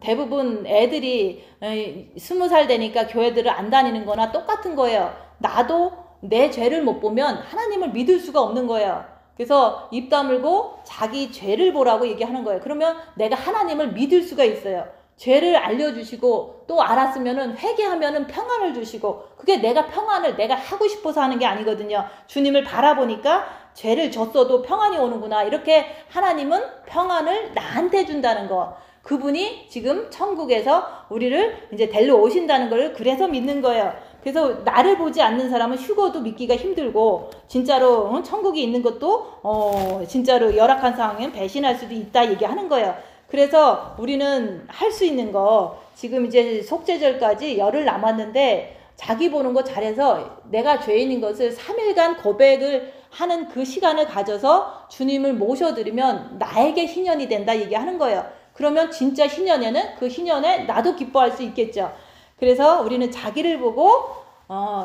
대부분 애들이 20살 되니까 교회들을 안 다니는 거나 똑같은 거예요. 나도 내 죄를 못 보면 하나님을 믿을 수가 없는 거예요. 그래서 입 다물고 자기 죄를 보라고 얘기하는 거예요. 그러면 내가 하나님을 믿을 수가 있어요. 죄를 알려주시고 또 알았으면은 회개하면은 평안을 주시고 그게 내가 평안을 내가 하고 싶어서 하는 게 아니거든요. 주님을 바라보니까 죄를 졌어도 평안이 오는구나. 이렇게 하나님은 평안을 나한테 준다는 거. 그분이 지금 천국에서 우리를 이제 데리러 오신다는 걸 그래서 믿는 거예요. 그래서 나를 보지 않는 사람은 휴거도 믿기가 힘들고 진짜로 천국이 있는 것도 진짜로 열악한 상황엔 배신할 수도 있다 얘기하는 거예요. 그래서 우리는 할 수 있는 거 지금 이제 속죄절까지 열흘 남았는데 자기 보는 거 잘해서 내가 죄인인 것을 3일간 고백을 하는 그 시간을 가져서 주님을 모셔드리면 나에게 희년이 된다 얘기하는 거예요. 그러면 진짜 희년에는 그 희년에 나도 기뻐할 수 있겠죠. 그래서 우리는 자기를 보고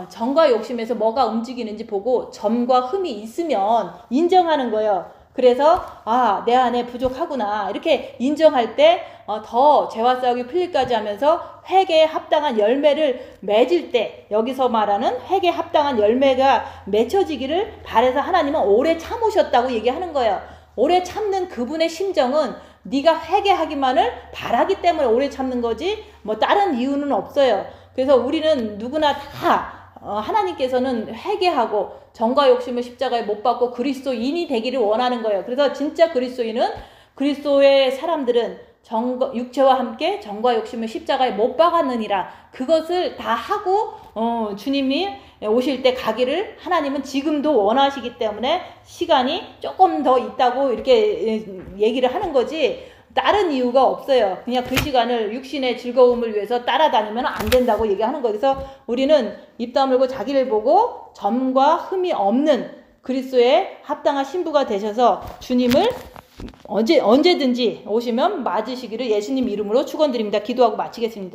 정과 욕심에서 뭐가 움직이는지 보고 점과 흠이 있으면 인정하는 거예요. 그래서 내 안에 부족하구나 이렇게 인정할 때 더 죄와 싸우기 풀릴까지 하면서 회개에 합당한 열매를 맺을 때 여기서 말하는 회개에 합당한 열매가 맺혀지기를 바라서 하나님은 오래 참으셨다고 얘기하는 거예요. 오래 참는 그분의 심정은 네가 회개하기만을 바라기 때문에 오래 참는 거지 뭐 다른 이유는 없어요. 그래서 우리는 누구나 다 하나님께서는 회개하고 정과 욕심을 십자가에 못 박고 그리스도인이 되기를 원하는 거예요. 그래서 진짜 그리스도인은 그리스도의 사람들은 육체와 함께 정과 욕심을 십자가에 못 박았느니라. 그것을 다 하고 주님이 오실 때 가기를 하나님은 지금도 원하시기 때문에 시간이 조금 더 있다고 이렇게 얘기를 하는 거지, 다른 이유가 없어요. 그냥 그 시간을 육신의 즐거움을 위해서 따라다니면 안 된다고 얘기하는 거예요. 그래서 우리는 입 다물고 자기를 보고 점과 흠이 없는 그리스도의 합당한 신부가 되셔서 주님을 언제든지 오시면 맞으시기를 예수님 이름으로 축원드립니다. 기도하고 마치겠습니다.